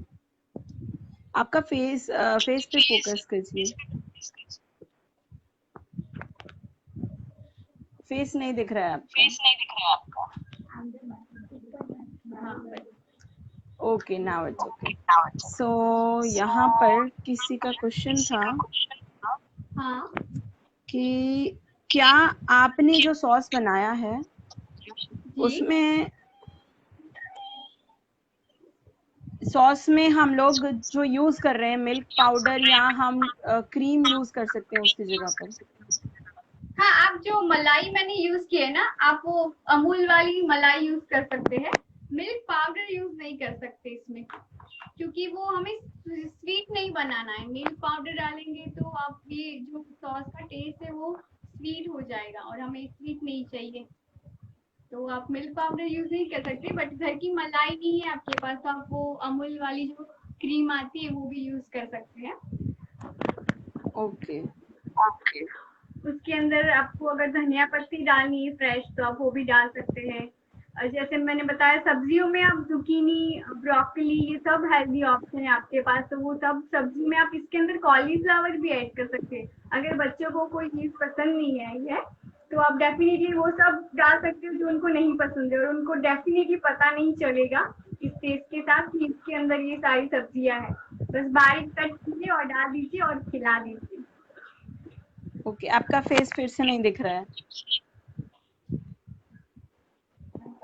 आपका फेस पे फोकस कीजिए। फेस नहीं दिख रहा है आपका। Okay now it's okay. So यहाँ पर किसी का क्वेश्चन था हाँ कि क्या आपने जो सॉस बनाया है उसमें सॉस में हम लोग जो यूज कर रहे हैं मिल्क पाउडर या हम क्रीम यूज कर सकते हैं उसकी जगह पर? हाँ आप जो मलाई मैंने यूज की है ना, आप वो अमूल वाली मलाई यूज कर सकते हैं। मिल्क पाउडर यूज नहीं कर सकते इसमें, क्योंकि वो हमें स्वीट नहीं बनाना है। मिल्क पाउडर डालेंगे तो आप ये जो सॉस का टेस्ट है वो स्वीट हो जाएगा और हमें स्वीट नहीं चाहिए, तो आप मिल्क पाउडर यूज नहीं कर सकते। बट घर की मलाई नहीं है आपके पास तो आप वो अमूल वाली जो क्रीम आती है वो भी यूज कर सकते हैं। ओके उसके अंदर आपको अगर धनिया पत्ती डालनी है फ्रेश तो आप वो भी डाल सकते हैं। और जैसे मैंने बताया सब्जियों में आप जुकीनी, ब्रोकली, ये सब हेल्दी ऑप्शन है आपके पास, तो वो सब सब्जी में आप इसके अंदर कॉलीफ्लावर भी ऐड कर सकते हैं। अगर बच्चों को कोई चीज पसंद नहीं है तो आप डेफिनेटली वो सब डाल सकते हो जो उनको नहीं पसंद है, और उनको डेफिनेटली पता नहीं चलेगा इस टेस्ट के साथ कि इसके अंदर ये सारी सब्जियां हैं। बस बारीक कट कीजिए और डाल दीजिए और खिला दीजिए। ओके आपका फेस फिर से नहीं दिख रहा है।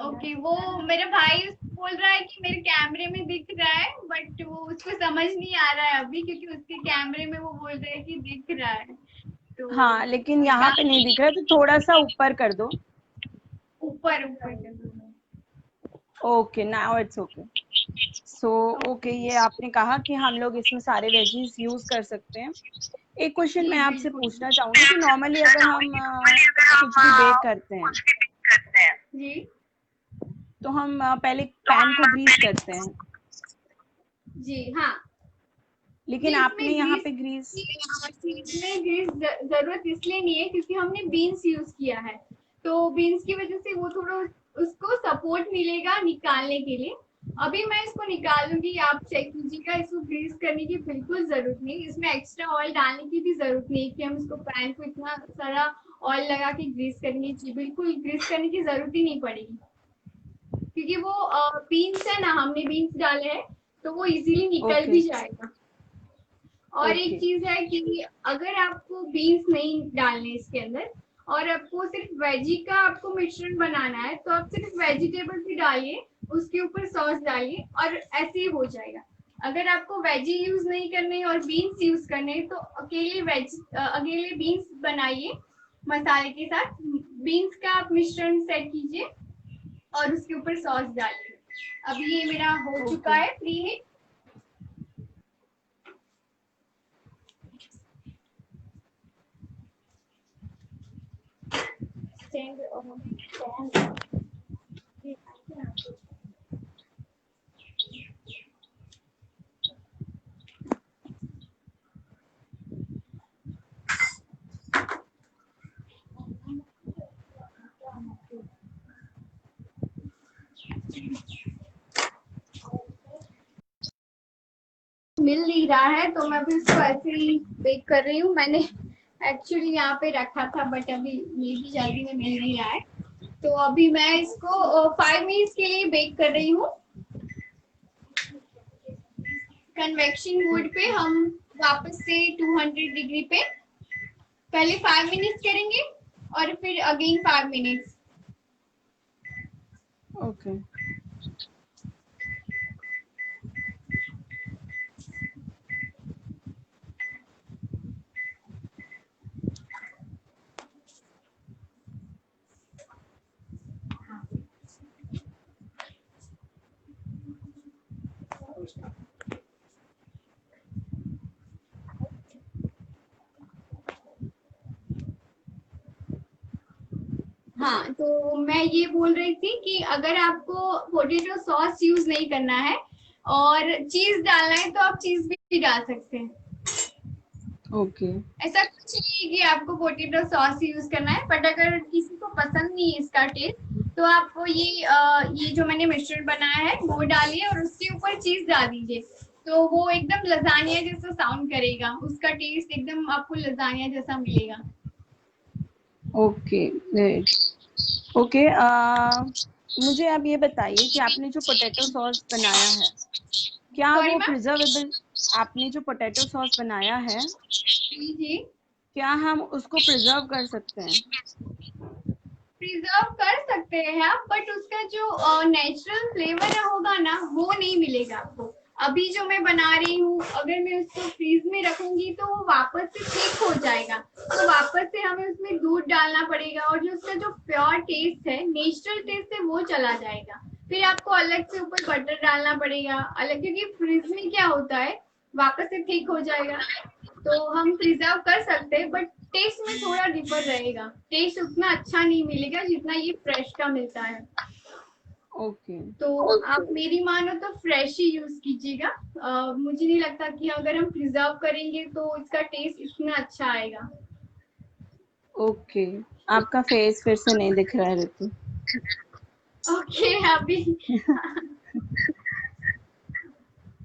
ओके वो मेरा भाई बोल रहा है कि मेरे कैमरे में दिख रहा है, बट वो उसको समझ नहीं आ रहा है अभी, क्योंकि उसके कैमरे में वो बोल रहे हैं कि दिख रहा है। तो हाँ लेकिन यहाँ पे नहीं दिख रहा है तो थोड़ा सा ऊपर कर दो। ऊपर ऊपर कर दो। Okay now it's okay. So okay ये आपने कहा कि हम लोग इसमें सारे वेजीज यूज कर सकते हैं। एक क्वेश्चन मैं आपसे पूछना चाहूंगी कि नॉर्मली अगर हम कुछ भी बेक करते हैं जी तो हम पहले पैन को ग्रीस करते हैं। जी हाँ लेकिन आपने यहाँ पे ग्रीस इसमें ग्रीस जरूरत इसलिए नहीं है क्योंकि हमने बीन्स यूज किया है, तो बीन्स की वजह से वो थोड़ा उसको सपोर्ट मिलेगा निकालने के लिए। अभी मैं इसको निकालूंगी, आप चेक कीजिएगा। इसको ग्रीस करने की बिल्कुल जरूरत नहीं, इसमें एक्स्ट्रा ऑयल डालने की भी जरूरत नहीं कि हम इसको पैन को इतना सारा ऑयल लगा के ग्रीस करेंगे। बिल्कुल ग्रीस करने की जरूरत ही नहीं पड़ेगी क्योंकि वो बीन्स है ना, हमने बीन्स डाले हैं तो वो इजीली निकल भी जाएगा। और एक चीज है कि अगर आपको बीन्स नहीं डालने इसके अंदर और आपको सिर्फ वेजी का आपको मिश्रण बनाना है तो आप सिर्फ वेजिटेबल भी डालिए, उसके ऊपर सॉस डालिए और ऐसे ही हो जाएगा। अगर आपको वेजी यूज नहीं करने और बीन्स यूज करने तो अकेले बीन्स बनाइए मसाले के साथ। बीन्स का आप मिश्रण सेट कीजिए और उसके ऊपर सॉस डालिए। अब ये मेरा हो चुका है प्री हीट। मिल नहीं रहा है तो मैं भी इसको ऐसे ही बेक कर रही हूँ। मैंने एक्चुअली यहाँ पे रखा था बट अभी ये भी जल्दी में मिल नहीं रहा है, तो अभी मैं इसको 5 मिनट्स के लिए बेक कर रही हूँ कन्वेक्शन मोड पे। हम वापस से 200 डिग्री पे पहले 5 मिनट्स करेंगे और फिर अगेन 5 मिनट्स। ओके हाँ, तो मैं ये बोल रही थी कि अगर आपको पोटैटो सॉस यूज नहीं करना है और चीज डालना है तो आप चीज भी डाल सकते हैं। ओके ऐसा कुछ नहीं है कि आपको पोटैटो सॉस यूज करना है, बट अगर किसी को पसंद नहीं है इसका टेस्ट तो आप ये जो मैंने मिश्रण बनाया है वो डालिए और उसके ऊपर चीज डाल दीजिए, तो वो एकदम लजानिया जैसा साउंड करेगा। उसका टेस्ट एकदम आपको लजानिया जैसा मिलेगा। Okay great. ओके मुझे आप ये बताइए कि आपने जो पोटैटो सॉस बनाया है क्या Sorry, वो ma'am? प्रिजर्वेबल, आपने जो पोटैटो सॉस बनाया है जी क्या हम उसको प्रिजर्व कर सकते हैं? प्रिजर्व कर सकते हैं आप, बट उसका जो नेचुरल फ्लेवर होगा ना वो नहीं मिलेगा आपको। अभी जो मैं बना रही हूँ अगर मैं उसको फ्रीज में रखूंगी तो वो वापस से थिक हो जाएगा, तो वापस से हमें उसमें दूध डालना पड़ेगा और जो उसका जो प्योर टेस्ट है, नेचुरल टेस्ट है, वो चला जाएगा। फिर आपको अलग से ऊपर बटर डालना पड़ेगा अलग, क्योंकि फ्रीज में क्या होता है वापस से थिक हो जाएगा। तो हम प्रिजर्व कर सकते हैं बट टेस्ट में थोड़ा डिफर रहेगा, टेस्ट उतना अच्छा नहीं मिलेगा जितना ये फ्रेश का मिलता है। ओके तो आप मेरी मानो तो फ्रेश ही यूज कीजिएगा। मुझे नहीं लगता कि अगर हम प्रिजर्व करेंगे तो इसका टेस्ट इतना अच्छा आएगा। ओके आपका फेस फिर से नहीं दिख रहा है ऋतु। ओके अभी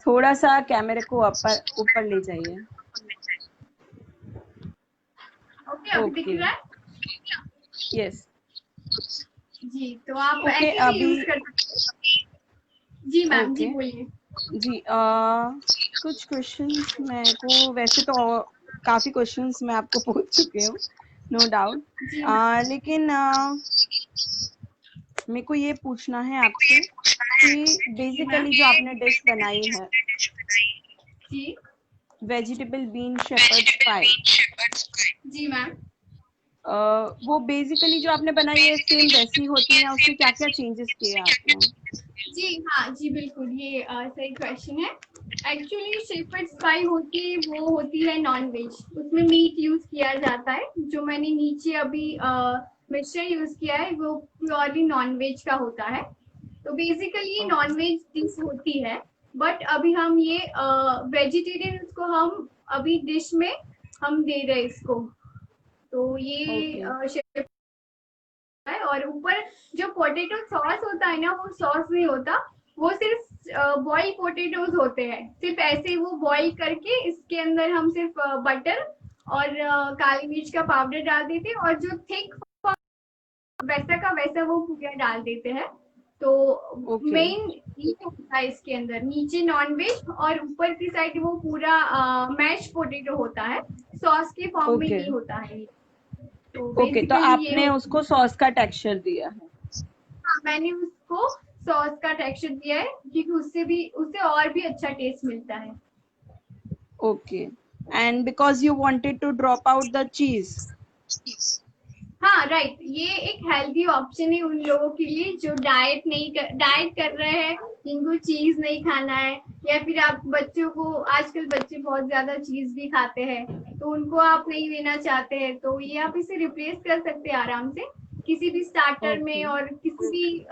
थोड़ा सा कैमरे को ऊपर ले जाइए। ओके अभी दिख रहा है? यस जी, तो आप ओके ऐसे भी अभी यूज कर सकते हैं। जी मैम जी बोलिए। जी कुछ क्वेश्चंस मेरे को, वैसे तो काफी क्वेश्चंस मैं आपको पूछ चुकी हूँ नो डाउट, लेकिन मेरे को ये पूछना है आपसे कि बेसिकली जो आपने डिश बनाई है जी वेजिटेबल बीन शेपर्ड्स पाई, जी मैम, वो बेसिकली जो आपने बनाई है सेम वैसी होती है, उसमें क्या क्या चेंजेस किए आपने? जी हाँ जी बिल्कुल, ये सही क्वेश्चन है। एक्चुअली शेपर्ड्स पाई वो होती है नॉन वेज, उसमें मीट यूज किया जाता है। जो मैंने नीचे अभी मिक्सचर यूज किया है वो प्योरली नॉन वेज का होता है। तो बेसिकली ये नॉन वेज डिश होती है। बट अभी हम ये वेजिटेरियन को हम अभी डिश में हम दे रहे हैं इसको। तो ये शेफ है। और ऊपर जो पोटैटो सॉस होता है ना, वो सॉस नहीं होता, वो सिर्फ बॉयल पोटैटोज होते हैं। सिर्फ ऐसे वो बॉयल करके इसके अंदर हम सिर्फ बटर और काली मिर्च का पाउडर डाल देते हैं, और जो थिक वैसा का वैसा वो पूरा डाल देते हैं। तो मेन ये होता है इसके अंदर, नीचे नॉनवेज और ऊपर की साइड वो पूरा मैश पोटैटो होता है, सॉस के फॉर्म में नहीं होता है। तो ओके, तो आपने उसको सॉस का टेक्सचर दिया है? हाँ, मैंने उसको सॉस का टेक्सचर दिया है, क्योंकि उससे और भी अच्छा टेस्ट मिलता है। Okay, and because you wanted to drop out the cheese. हाँ राइट, ये एक हेल्दी ऑप्शन है उन लोगों के लिए जो डाइट कर रहे हैं, जिनको चीज नहीं खाना है, या फिर आप बच्चों को, आजकल बच्चे बहुत ज्यादा चीज भी खाते हैं, तो उनको आप नहीं देना चाहते हैं, तो ये आप इसे रिप्लेस कर सकते हैं आराम से किसी भी स्टार्टर में, और किसी भी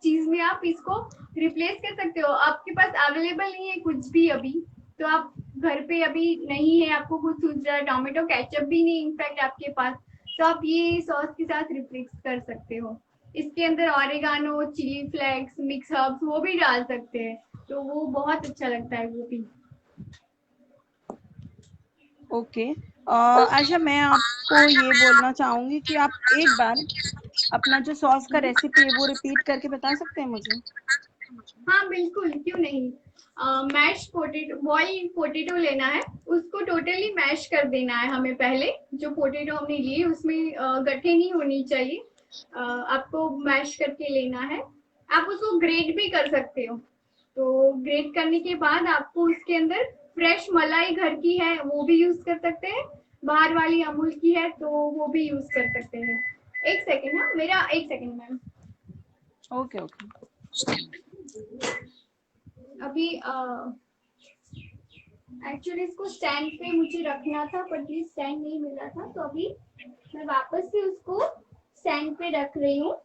चीज में आप इसको रिप्लेस कर सकते हो। आपके पास अवेलेबल नहीं है कुछ भी अभी, तो आप घर पे अभी नहीं है, आपको कुछ सूझ रहा है, टोमेटो केचप भी नहीं इनफैक्ट आपके पास, तो आप ये सॉस के साथ रिप्लेस कर सकते हो। इसके अंदर oregano, chili flakes, mix herbs वो भी डाल सकते हैं, तो वो बहुत अच्छा लगता है वो भी। ओके, अच्छा मैं आपको ये बोलना चाहूंगी कि आप एक बार अपना जो सॉस का रेसिपी है वो रिपीट करके बता सकते हैं मुझे? हाँ बिल्कुल, क्यों नहीं। मैश पोटेटो, बॉइल पोटेटो लेना है, उसको टोटली मैश कर देना है हमें। पहले जो पोटेटो हमने लिए उसमें गट्ठे नहीं होनी चाहिए, आपको मैश करके लेना है। आप उसको ग्रेट भी कर सकते हो। तो ग्रेट करने के बाद आपको उसके अंदर फ्रेश मलाई घर की है वो भी यूज कर सकते हैं, बाहर वाली अमूल की है तो वो भी यूज कर सकते हैं। एक सेकेंड, हाँ मेरा एक सेकेंड मैम। Okay okay. अभी एक्चुअली इसको स्टैंड पे मुझे रखना था, पर ये स्टैंड नहीं मिल रहा था, तो अभी मैं वापस से उसको स्टैंड पे रख रही हूँ।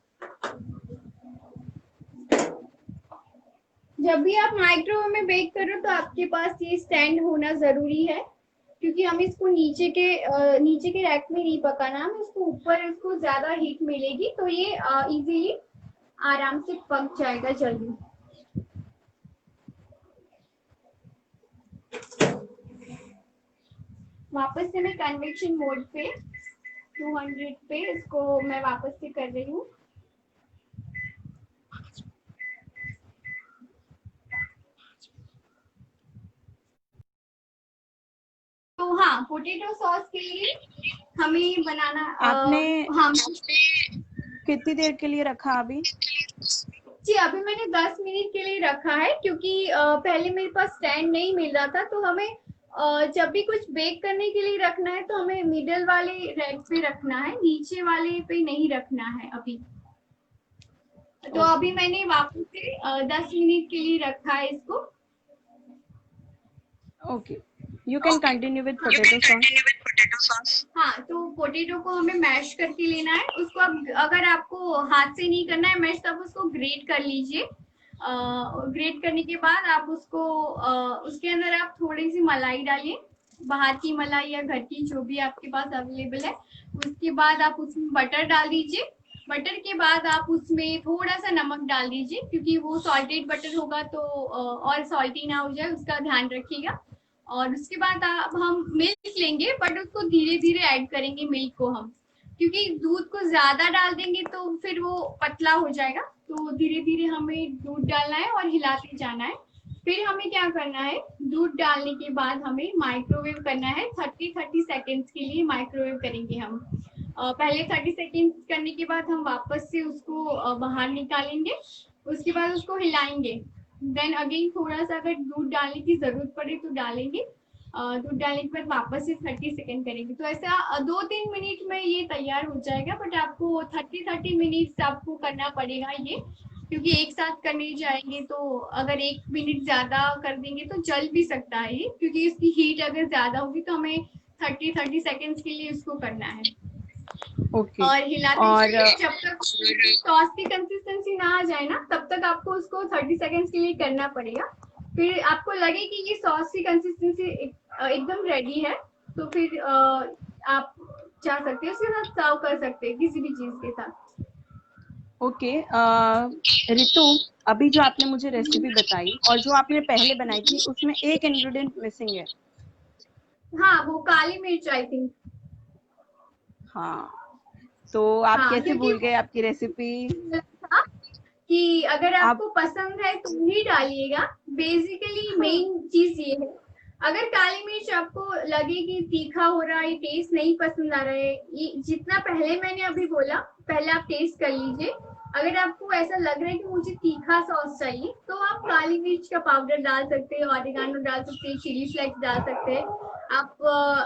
जब भी आप माइक्रोवेव में बेक करो तो आपके पास ये स्टैंड होना जरूरी है, क्योंकि हम इसको नीचे के रैक में नहीं पकाना, हम इसको ऊपर, इसको ज्यादा हीट मिलेगी तो ये इजीली आराम से पक जाएगा जल्दी। वापस से मैं कन्वेक्शन मोड पे 200 पे इसको मैं वापस से कर रही हूँ। तो हाँ, पोटैटो सॉस के लिए हमें बनाना, आपने हाँ कितनी देर के लिए रखा अभी? जी अभी मैंने 10 मिनट के लिए रखा है, क्योंकि पहले मेरे पास स्टैंड नहीं मिल रहा था, तो हमें जब भी कुछ बेक करने के लिए रखना है तो हमें मिडल वाले रैक पे रखना है, नीचे वाले पे नहीं रखना है अभी। तो अभी मैंने वापस से 10 मिनट के लिए रखा है इसको। Okay, you can continue with potato sauce. हाँ, तो पोटैटो को हमें मैश करके लेना है। उसको अगर आपको हाथ से नहीं करना है मैश, तो आप उसको ग्रेट कर लीजिए। ग्रेट करने के बाद आप उसको उसके अंदर आप थोड़ी सी मलाई डालिए, बाहर की मलाई या घर की जो भी आपके पास अवेलेबल है। उसके बाद आप उसमें बटर डाल दीजिए। बटर के बाद आप उसमें थोड़ा सा नमक डाल दीजिए, क्योंकि वो सॉल्टेड बटर होगा तो और सॉल्टी ना हो जाए उसका ध्यान रखिएगा। और उसके बाद हम मिल्क लेंगे, बट उसको धीरे धीरे ऐड करेंगे मिल्क को हम, क्योंकि दूध को ज्यादा डाल देंगे तो फिर वो पतला हो जाएगा। तो धीरे धीरे हमें दूध डालना है और हिलाते जाना है। फिर हमें क्या करना है, दूध डालने के बाद हमें माइक्रोवेव करना है। 30 सेकेंड्स के लिए माइक्रोवेव करेंगे हम। पहले 30 सेकेंड करने के बाद हम वापस से उसको बाहर निकालेंगे। उसके बाद उसको हिलाएंगे। देन अगेन थोड़ा सा अगर दूध डालने की जरूरत पड़े तो डालेंगे। दूध डालने के बाद वापस से 30 सेकेंड करेंगे। तो ऐसा 2-3 मिनट में ये तैयार हो जाएगा, बट आपको 30 मिनट आपको करना पड़ेगा ये, क्योंकि एक साथ करने जाएंगे तो अगर 1 मिनट ज्यादा कर देंगे तो जल भी सकता है ये, क्योंकि इसकी हीट अगर ज्यादा होगी तो हमें 30 सेकेंड्स के लिए उसको करना है। ओके, और हिलाते जब तक सॉस की कंसिस्टेंसी ना आ जाए ना, तब तक आपको उसको 30 सेकेंड्स के लिए करना पड़ेगा। फिर आपको लगे कि ये सॉस की कंसिस्टेंसी एकदम रेडी है, तो फिर आप चाह सकते हैं उसके साथ सर्व कर सकते हैं किसी भी चीज के साथ। ओके रितु, अभी जो आपने मुझे रेसिपी बताई और जो आपने पहले बनाई थी उसमें एक इंग्रेडिएंट मिसिंग है। हाँ, वो काली मिर्च आई थिंक। हाँ, तो आप हाँ, कैसे क्योंकि भूल गए आपकी रेसिपी? था कि अगर आप आपको पसंद है तो ही डालिएगा। बेसिकली मेन चीज ये है, अगर काली मिर्च आपको लगे कि तीखा हो रहा है, टेस्ट नहीं पसंद आ रहा है, ये जितना पहले मैंने अभी बोला, पहले आप टेस्ट कर लीजिए। अगर आपको ऐसा लग रहा है कि मुझे तीखा सॉस चाहिए, तो आप काली मिर्च का पाउडर डाल सकते हैं, ऑरिगेनो डाल सकते हैं, चिली फ्लेक्स डाल सकते हैं। आप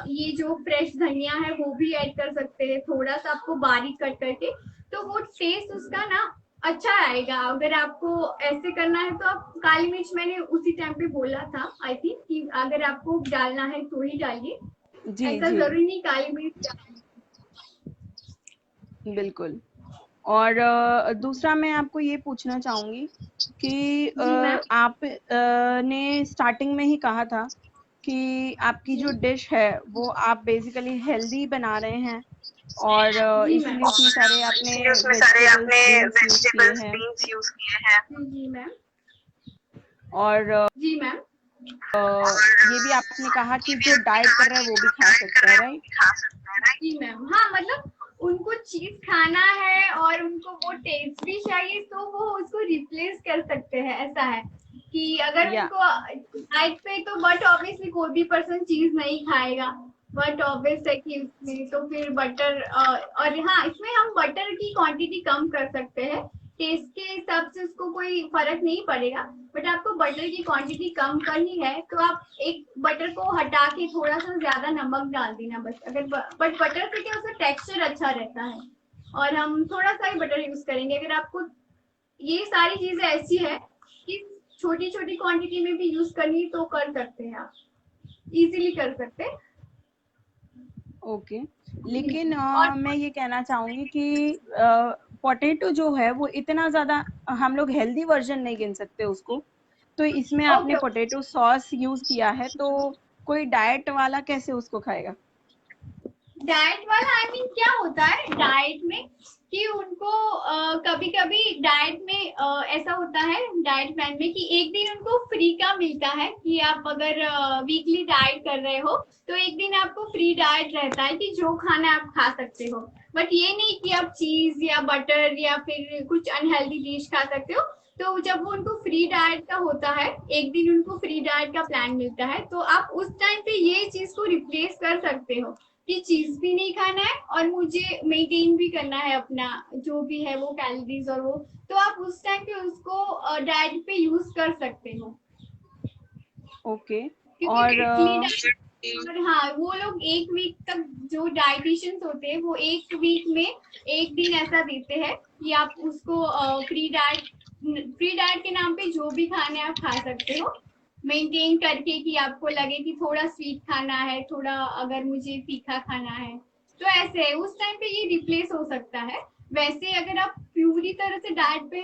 ये जो फ्रेश धनिया है वो भी ऐड कर सकते हैं, थोड़ा सा आपको बारीक कट करके, तो वो टेस्ट उसका ना अच्छा आएगा। अगर आपको ऐसे करना है तो आप काली मिर्च, मैंने उसी टाइम पे बोला था आई थिंक, कि अगर आपको डालना है तो ही डालिए, जी ऐसा जी जरूरी नहीं काली मिर्च डालनी। बिल्कुल। और दूसरा मैं आपको ये पूछना चाहूंगी कि जी मैम। आप ने स्टार्टिंग में ही कहा था कि आपकी जो डिश है वो आप बेसिकली हेल्दी बना रहे हैं और जी मैम। इसीलिए उसमें सारे आपने इसलिए उसमें सारे वेजिटेबल्स आपने बीन्स यूज किए वेजिटेबल्स हैं बीन्स यूज किए हैं। जी मैम। और जी मैम। ये भी आपने कहा कि जो डाइट कर रहा है वो भी खा डाइट कर सकता रहे है, हैं वो राइट? भी खा सकते हैं, राइट? जी मैम, हाँ मतलब उनको चीज खाना है और उनको वो टेस्ट भी चाहिए, तो वो उसको रिप्लेस कर सकते हैं। ऐसा है कि अगर या उनको डाइट पे, तो बट ऑब्वियसली कोई भी पर्सन चीज नहीं खाएगा, बट ऑब्वियस है कि उसमें तो फिर बटर, और हाँ इसमें हम बटर की क्वांटिटी कम कर सकते हैं। टेस्ट के हिसाब से उसको कोई फर्क नहीं पड़ेगा, बट आपको बटर की क्वांटिटी कम करनी है तो आप एक बटर को हटा के थोड़ा सा ज्यादा नमक डाल देना बस। अगर बट बटर से क्या, उसका टेक्सचर अच्छा रहता है, और हम थोड़ा सा ही बटर यूज करेंगे। अगर आपको ये सारी चीजें ऐसी है कि छोटी छोटी क्वांटिटी में भी यूज करनी, तो कर सकते हैं आप, इजीली कर सकते हैं। ओके। जी। लेकिन और मैं ये कहना चाहूंगी कि पोटैटो जो है वो इतना ज्यादा हम लोग हेल्दी वर्जन नहीं गिन सकते उसको, तो इसमें आपने ओके, पोटैटो सॉस यूज किया है तो कोई डाइट वाला कैसे उसको खाएगा? डाइट वाला आई मीन क्या होता है डाइट में, कि उनको कभी कभी डाइट में ऐसा होता है डाइट प्लान में, कि एक दिन उनको फ्री का मिलता है, कि आप अगर वीकली डाइट कर रहे हो तो एक दिन आपको फ्री डाइट रहता है कि जो खाना आप खा सकते हो। बट ये नहीं कि आप चीज या बटर या फिर कुछ अनहेल्दी डिश खा सकते हो। तो जब उनको फ्री डाइट का होता है, एक दिन उनको फ्री डाइट का प्लान मिलता है, तो आप उस टाइम पे ये चीज को रिप्लेस कर सकते हो कि चीज भी नहीं खाना है और मुझे मेंटेन भी करना है अपना जो भी है वो कैलोरीज और वो, तो आप उस टाइम पे उसको डाइट पे यूज कर सकते हो। ओके। क्योंकि और वीकली डाइट, और हाँ वो लोग एक वीक तक, जो डाइटिशियंस होते हैं वो एक वीक में एक दिन ऐसा देते हैं कि आप उसको फ्री डाइट के नाम पे जो भी खाने आप खा सकते हो, मेंटेन करके, कि आपको लगे कि थोड़ा स्वीट खाना है, थोड़ा अगर मुझे तीखा खाना है, तो ऐसे है उस टाइम पे ये रिप्लेस हो सकता है। वैसे अगर आप पूरी तरह से डाइट पे,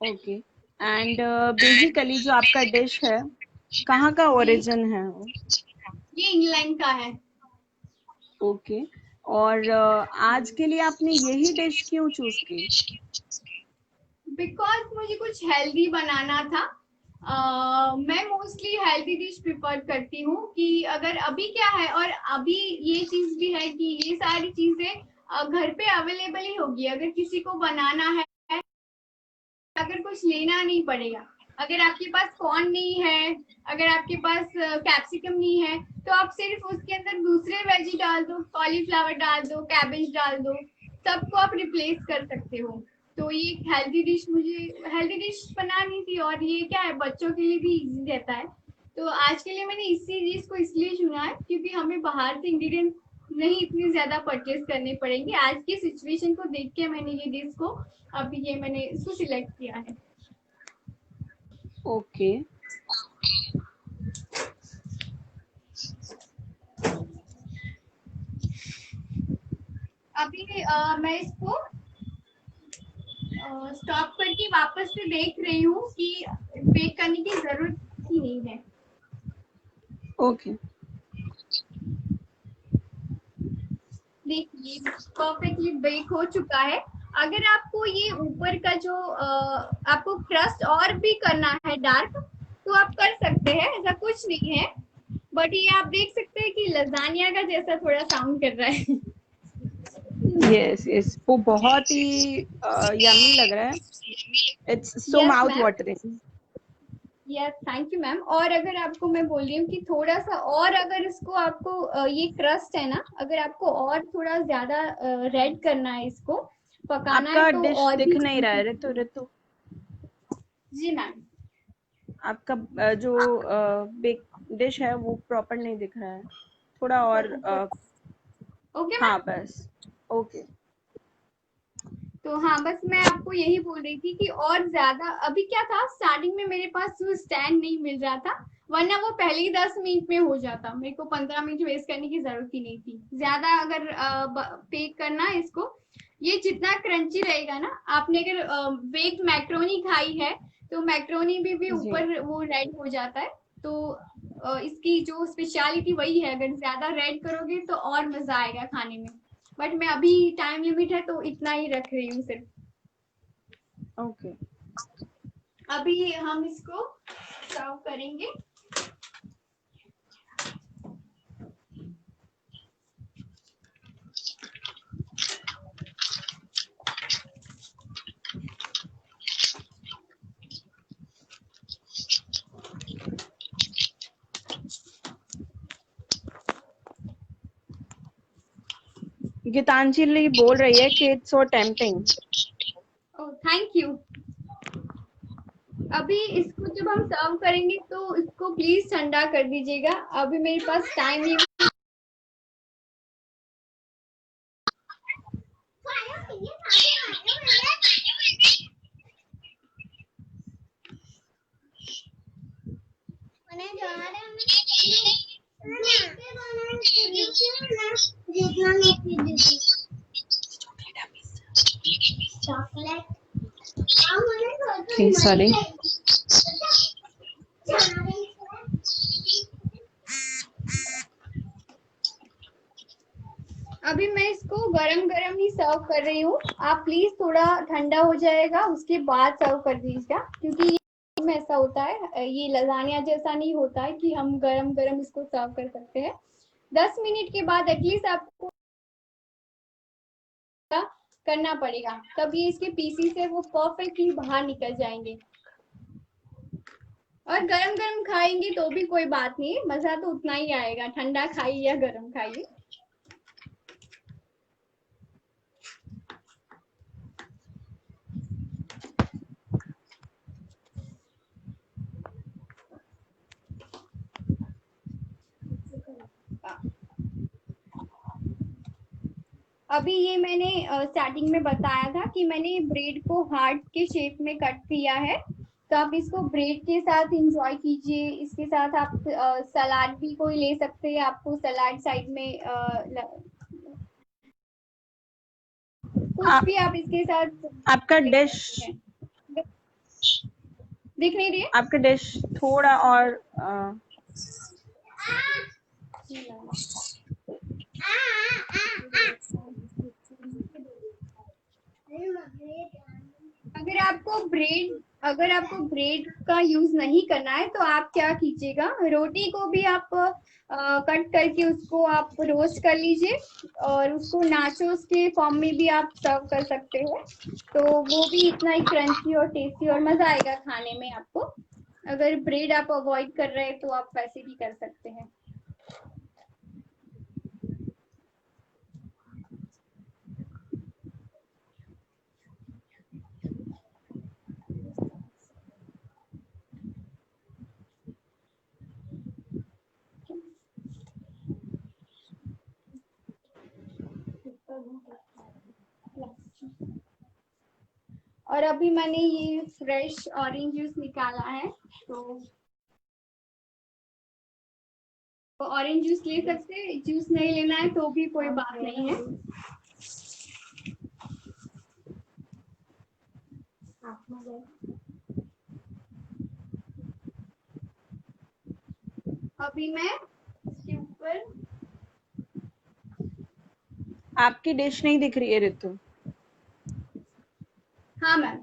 ओके। एंड बेसिकली जो आपका डिश है कहाँ का जी ओरिजिन है वो? ये इंग्लैंड का है। ओके। और आज के लिए आपने यही डिश क्यों चूज की? बिकॉज मुझे कुछ हेल्दी बनाना था। मैं मोस्टली हेल्दी डिश प्रिफर करती हूँ, कि अगर अभी क्या है, और अभी ये चीज भी है कि ये सारी चीजें घर पे अवेलेबल ही होगी, अगर किसी को बनाना है, अगर कुछ लेना नहीं पड़ेगा। अगर आपके पास कॉर्न नहीं है, अगर आपके पास कैप्सिकम नहीं है, तो आप सिर्फ उसके अंदर दूसरे वेजी डाल दो, कॉलीफ्लावर डाल दो, कैबेज डाल दो, सबको आप रिप्लेस कर सकते हो। तो ये एक हेल्दी डिश बनानी थी, और ये क्या है बच्चों के लिए भी इजी रहता है। तो आज के लिए मैंने इसी चीज को इसलिए चुना है क्योंकि हमें बाहर से इंग्रेडिएंट्स नहीं इतनी ज्यादा परचेज करने पड़ेंगे। आज की सिचुएशन को देख के मैंने ये डिश को, अभी ये मैंने इसको सिलेक्ट किया है। ओके। अभी मैं इसको स्टॉप करके वापस से देख रही हूँ कि बेक करने की जरूरत ही नहीं है। ओके देखिए परफेक्टली बेक हो चुका है। अगर आपको ये ऊपर का जो आपको क्रस्ट और भी करना है डार्क तो आप कर सकते हैं, ऐसा कुछ नहीं है। बट ये आप देख सकते हैं कि लजानिया का जैसा थोड़ा साउंड कर रहा है। यस यस, वो बहुत ही यम्मी लग रहा है। It's so Yes, mouth ma'am. Watering. Yes thank you ma'am. और अगर आपको मैं बोल रही हूँ कि थोड़ा सा और अगर इसको आपको ये क्रस्ट है ना, अगर आपको और थोड़ा ज्यादा रेड करना है, इसको पकाना आपका है तो डिश और दिख भी। नहीं रहा है ऋतु। ऋतु जी मैम। आपका जो बेक डिश है वो प्रॉपर नहीं दिख रहा है। थोड़ा और ओके हाँ मैम। बस ओके। तो हाँ बस मैं आपको यही बोल रही थी कि और ज्यादा अभी क्या था, स्टार्टिंग में मेरे पास वो स्टैंड नहीं मिल रहा था, वरना वो पहले ही 10 मिनट में हो जाता। मेरे को 15 मिनट वेस्ट करने की जरूरत ही नहीं थी ज्यादा। अगर बेक करना है इसको, ये जितना क्रंची रहेगा ना, आपने अगर बेक्ड मैक्रोनी खाई है तो मैक्रोनी भी जी ऊपर वो रेड हो जाता है। तो इसकी जो स्पेशलिटी वही है, अगर ज्यादा रेड करोगे तो और मजा आएगा खाने में। बट मैं अभी टाइम लिमिट है तो इतना ही रख रही हूँ सिर्फ। ओके। अभी हम इसको सर्व करेंगे। गीतांजलि बोल रही है कि it's so tempting. Oh thank you. अभी इसको जब हम सर्व करेंगे तो इसको प्लीज ठंडा कर दीजिएगा। अभी मेरे पास टाइम ही। Okay sorry. अभी मैं इसको गरम गरम ही सर्व कर रही हूँ। आप प्लीज थोड़ा ठंडा हो जाएगा उसके बाद सर्व कर दीजिएगा, क्योंकि ये में ऐसा होता है, ये लजानिया जैसा नहीं होता है कि हम गरम गरम इसको सर्व कर सकते हैं। 10 मिनट के बाद एटलीस्ट आपको करना पड़ेगा, तब ये इसके पीसी से वो परफेक्टली बाहर निकल जाएंगे। और गरम गरम खाएंगे तो भी कोई बात नहीं, मजा तो उतना ही आएगा, ठंडा खाइए या गरम खाइए। अभी ये मैंने स्टार्टिंग में बताया था कि मैंने ब्रेड को हार्ट के शेप में कट किया है, तो आप इसको ब्रेड के साथ इंजॉय कीजिए। इसके साथ आप सलाद भी कोई ले सकते हैं, आपको सलाद साइड में कुछ भी आप इसके साथ आपका ले डिश सकते हैं। दिख नहीं रही है? आपका डिश थोड़ा और अगर आपको ब्रेड का यूज नहीं करना है तो आप क्या कीजिएगा, रोटी को भी आप कट करके उसको आप रोस्ट कर लीजिए और उसको नाचोस के फॉर्म में भी आप सर्व कर सकते हो। तो वो भी इतना ही क्रंची और टेस्टी और मजा आएगा खाने में आपको। अगर ब्रेड आप अवॉइड कर रहे हैं तो आप वैसे भी कर सकते हैं। और अभी मैंने ये फ्रेश ऑरेंज जूस निकाला है, तो ऑरेंज जूस ले सकते हैं, जूस नहीं लेना है तो भी कोई बात नहीं है। अभी मैं इसके ऊपर आपकी डिश नहीं दिख रही है ऋतु। हाँ मैम,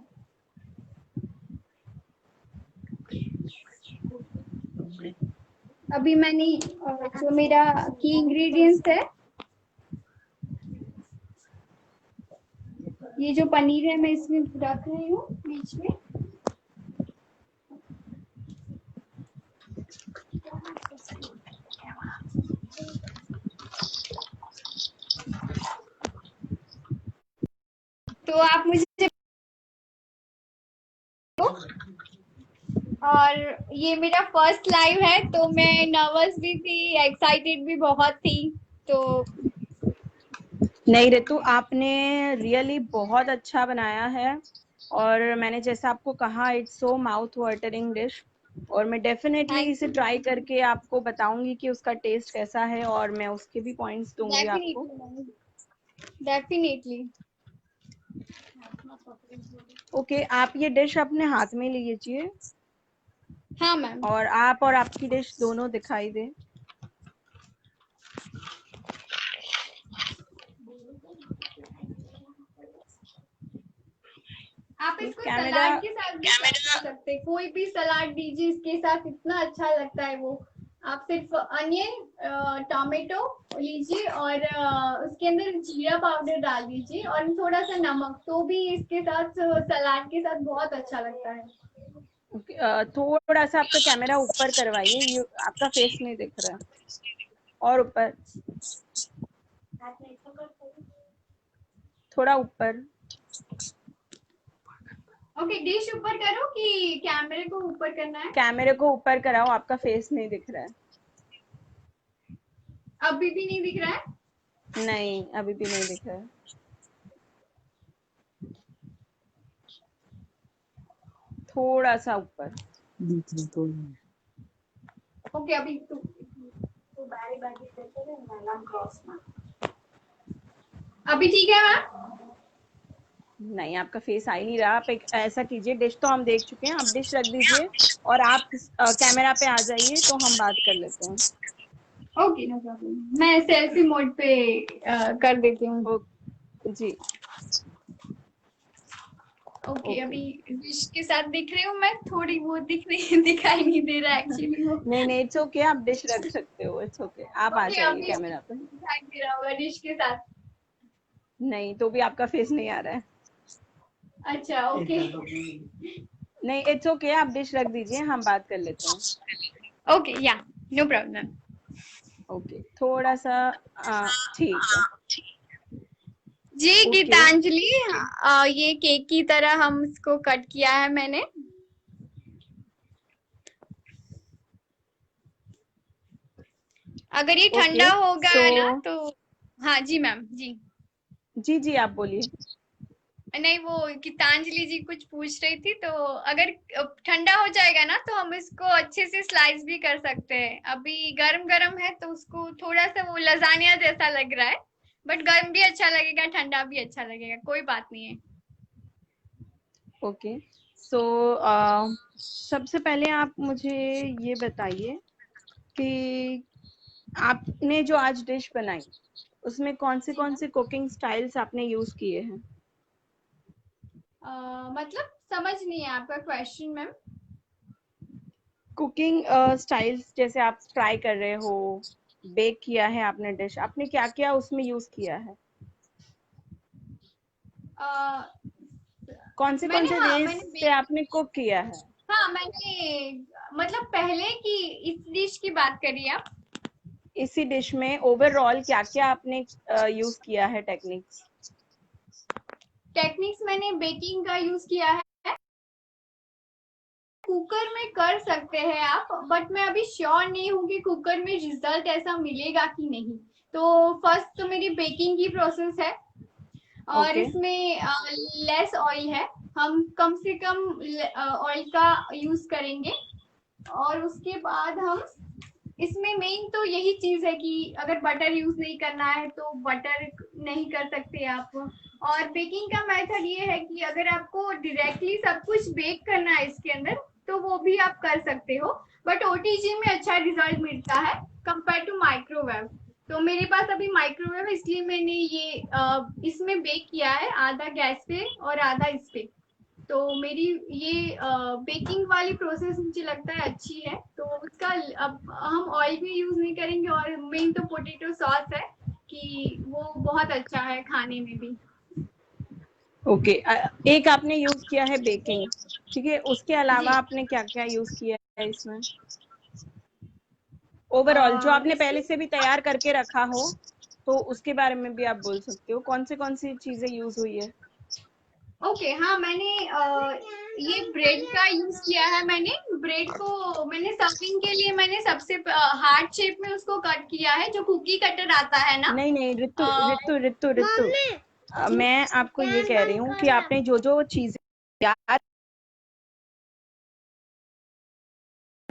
अभी मैंने जो मेरा की इंग्रेडिएंट्स है, ये जो पनीर है मैं इसमें रख रही हूँ बीच में। तो आप मुझे, और ये मेरा फर्स्ट लाइव है तो मैं नर्वस भी थी, एक्साइटेड भी बहुत थी। तो नहीं ऋतु, आपने रियली बहुत अच्छा बनाया है और मैंने जैसा आपको कहा it's so mouth watering dish, और मैं डेफिनेटली इसे ट्राई करके आपको बताऊंगी कि उसका टेस्ट कैसा है और मैं उसके भी पॉइंट्स दूंगी आपको। डेफिनेटली। ओके, आप ये डिश अपने हाथ में लीजिए हाँ मैम। और आप और आपकी डिश दोनों दिखाई दे। आप इसको कैमरा, सलाद के साथ भी सर्व कर सकते हैं, कोई भी सलाद दीजिए इसके साथ, इतना अच्छा लगता है वो। आप सिर्फ अनियन टोमेटो लीजिए और उसके अंदर जीरा पाउडर डाल दीजिए और थोड़ा सा नमक, तो भी इसके साथ सलाद के साथ बहुत अच्छा लगता है। थोड़ा सा आपका कैमरा ऊपर करवाइए, ये आपका फेस नहीं दिख रहा है, और ऊपर, थोड़ा ऊपर। ओके, डिश ऊपर करो कि कैमरे को ऊपर करना है? कैमरे को ऊपर कराओ, आपका फेस नहीं दिख रहा है। अभी भी नहीं दिख रहा है? नहीं, अभी भी नहीं दिख रहा है। थोड़ा सा ऊपर। ओके, अभी तो अभी ठीक है मैम? नहीं, आपका फेस आ ही नहीं रहा। आप एक ऐसा कीजिए, डिश तो हम देख चुके हैं, आप डिश रख दीजिए और आप कैमरा पे आ जाइए तो हम बात कर लेते हैं। ओके, नो प्रॉब्लम, मैं सेल्फी मोड पे कर देती हूँ। जी ओके, अभी डिश के साथ दिख रही हूँ मैं, थोड़ी बहुत दिखाई नहीं दे रहा एक्चुअली वो। नहीं, इट्स ओके, आप डिश रख सकते हो, इट्स ओके, आप आ ओके, जाइए अभी कैमरा पे। दिखाई दे रहा होगा डिश के साथ। नहीं, तो भी आपका फेस नहीं आ रहा है। अच्छा, ओके। नहीं, इट्स ओके, आप डिश रख दीजिए, हम बात कर लेते हैं। ओके, या नो प्रॉब्लम। ओके, थोड़ा सा ठीक है जी। Okay. गीतांजलि, ये केक की तरह हम इसको कट किया है मैंने। अगर ये ठंडा हो गया है ना तो, हाँ जी मैम, जी जी आप बोलिए। नहीं, वो गीतांजलि जी कुछ पूछ रही थी, तो अगर ठंडा हो जाएगा ना तो हम इसको अच्छे से स्लाइस भी कर सकते हैं। अभी गरम गरम है तो उसको थोड़ा सा वो लजानिया जैसा लग रहा है, बट गर्म भी अच्छा लगेगा, ठंडा भी अच्छा लगेगा, कोई बात नहीं है। ओके, सो सबसे पहले आप मुझे ये बताइए कि आपने जो आज डिश बनाई उसमें कौन से कुकिंग स्टाइल्स आपने यूज किए हैं? मतलब समझ नहीं है आपका क्वेश्चन मैम। कुकिंग स्टाइल्स, जैसे आप फ्राई कर रहे हो, बेक किया है आपने डिश, आपने क्या क्या उसमें यूज किया है? कौन से वेज से आपने कुक किया है? हाँ, मैंने मतलब पहले की इस डिश की बात करी आप? इसी डिश में ओवरऑल क्या क्या आपने यूज किया है टेक्निक्स? मैंने बेकिंग का यूज किया है, कुकर में कर सकते हैं आप, बट मैं अभी श्योर नहीं हूँ कि कुकर में रिजल्ट ऐसा मिलेगा कि नहीं। तो फर्स्ट तो मेरी बेकिंग की प्रोसेस है और इसमें लेस ऑयल है, हम कम से कम ऑयल का यूज करेंगे। और उसके बाद हम इसमें मेन तो यही चीज है कि अगर बटर यूज नहीं करना है तो बटर नहीं कर सकते आप, और बेकिंग का मेथड ये है कि अगर आपको डायरेक्टली सब कुछ बेक करना है इसके अंदर तो वो भी आप कर सकते हो, बट ओटीजी में अच्छा रिजल्ट मिलता है कंपेयर टू माइक्रोवेव। तो मेरे पास अभी माइक्रोवेव है, इसलिए मैंने ये इसमें बेक किया है, आधा गैस पे और आधा इस पे। तो मेरी ये बेकिंग वाली प्रोसेस मुझे लगता है अच्छी है। तो उसका अब हम ऑयल भी यूज नहीं करेंगे, और मेन तो पोटैटो सॉस है कि वो बहुत अच्छा है खाने में भी। ओके एक आपने यूज किया है बेकिंग, ठीक है, उसके अलावा आपने क्या क्या यूज किया है इसमें ओवरऑल, जो आपने पहले से भी तैयार करके रखा हो तो उसके बारे में भी आप बोल सकते हो, कौन सी चीजें यूज हुई है। ओके हाँ, मैंने ये ब्रेड का यूज किया है। मैंने ब्रेड को मैंने सर्विंग के लिए मैंने सबसे हार्ड शेप में उसको कट किया है, जो कुकी कटर आता है ना। नहीं रितु रितु रितु रितु मैं आपको ये कह रही हूँ कि आपने जो जो चीजें तैयार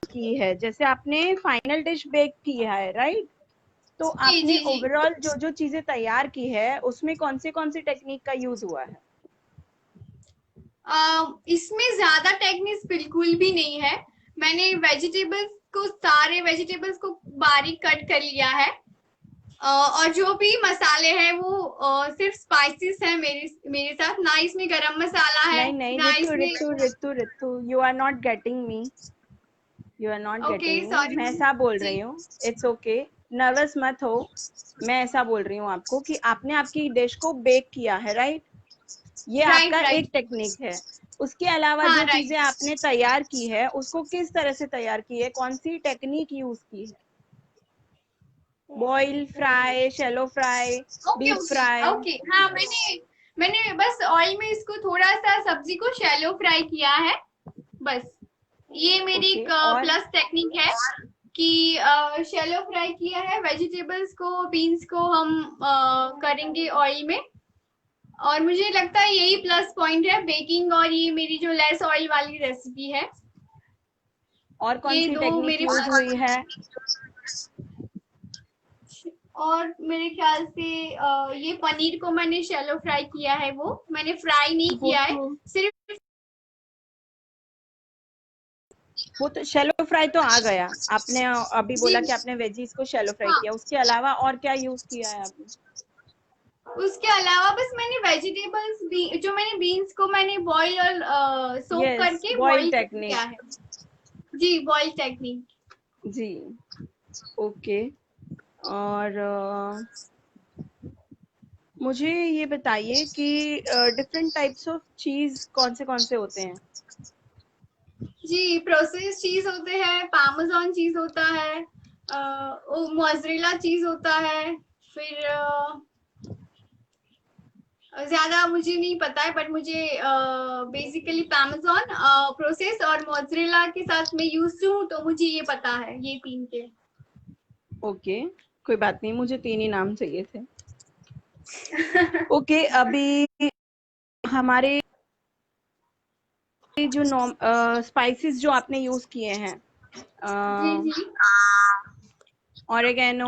की है, जैसे आपने फाइनल डिश बेक किया है राइट, तो आपने ओवरऑल जो जो चीजें तैयार की है उसमें कौन सी टेक्निक का यूज हुआ है। इसमें ज्यादा टेक्निक्स बिल्कुल भी नहीं है। मैंने सारे वेजिटेबल्स को बारीक कट कर लिया है, और जो भी मसाले हैं वो सिर्फ स्पाइसेस है मेरे साथ, ना इसमें गरम मसाला है नहीं ना रितु इसमें। Ritu Ritu Ritu you are not getting me, you are not getting me. Sorry मैं ऐसा बोल रही हूँ, इट्स ओके, नर्वस मत हो। मैं ऐसा बोल रही हूँ आपको कि आपने आपकी डिश को बेक किया है राइट, ये आपका एक टेक्निक है। उसके अलावा जो चीजें आपने तैयार की है उसको किस तरह से तैयार की है, कौन सी टेक्निक यूज की है, boil, fry, shallow fry, deep fry. Okay हाँ, मैंने बस ऑयल में इसको थोड़ा सा सब्जी को शैलो फ्राई किया है बस। ये मेरी एक प्लस टेक्निक है कि शैलो फ्राई किया है। वेजिटेबल्स को, बीन्स को हम करेंगे ऑयल में, और मुझे लगता है यही प्लस पॉइंट है बेकिंग और ये मेरी जो लेस ऑयल वाली रेसिपी है। और कौन सी टेक्निक यूज हुई है। और मेरे ख्याल से ये पनीर को मैंने शैलो फ्राई किया है, वो मैंने फ्राई नहीं किया है, सिर्फ वो तो शैलो फ्राई तो आ गया, आपने अभी बोला कि आपने वेजीज को शैलो फ्राई किया, उसके अलावा और क्या यूज किया है आपने। उसके अलावा बस मैंने वेजिटेबल्स भी, जो मैंने बीन्स को मैंने बॉईल और सोक करके बॉईल किया है। जी, बॉईल टेक्निक जी, ओके। और मुझे ये बताइए कि डिफरेंट टाइप्स ऑफ चीज कौन से होते हैं। जी, प्रोसेस चीज होते हैं, पार्मेजान चीज होता है, मोज़रेला चीज होता है, फिर ज्यादा मुझे नहीं पता है, बट मुझे बेसिकली पार्मेजान प्रोसेस और मोज़रेला के साथ मैं यूज हूँ, तो मुझे ये पता है, ये 3 के। ओके, कोई बात नहीं, मुझे 3 ही नाम चाहिए थे। ओके, अभी हमारे जो स्पाइसेस जो आपने यूज किए हैं, ऑरिगेनो,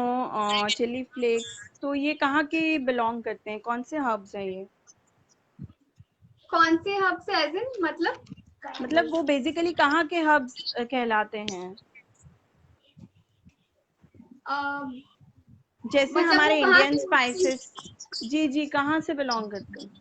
चिली फ्लेक्स, तो ये कहाँ के बिलोंग करते हैं, कौन से हर्ब्स हैं ये। कौन से हर्ब्स एज इन मतलब वो बेसिकली कहाँ के हर्ब्स कहलाते हैं। जैसे मतलब हमारे इंडियन स्पाइसेस, जी कहाँ से बिलोंग करते हैं।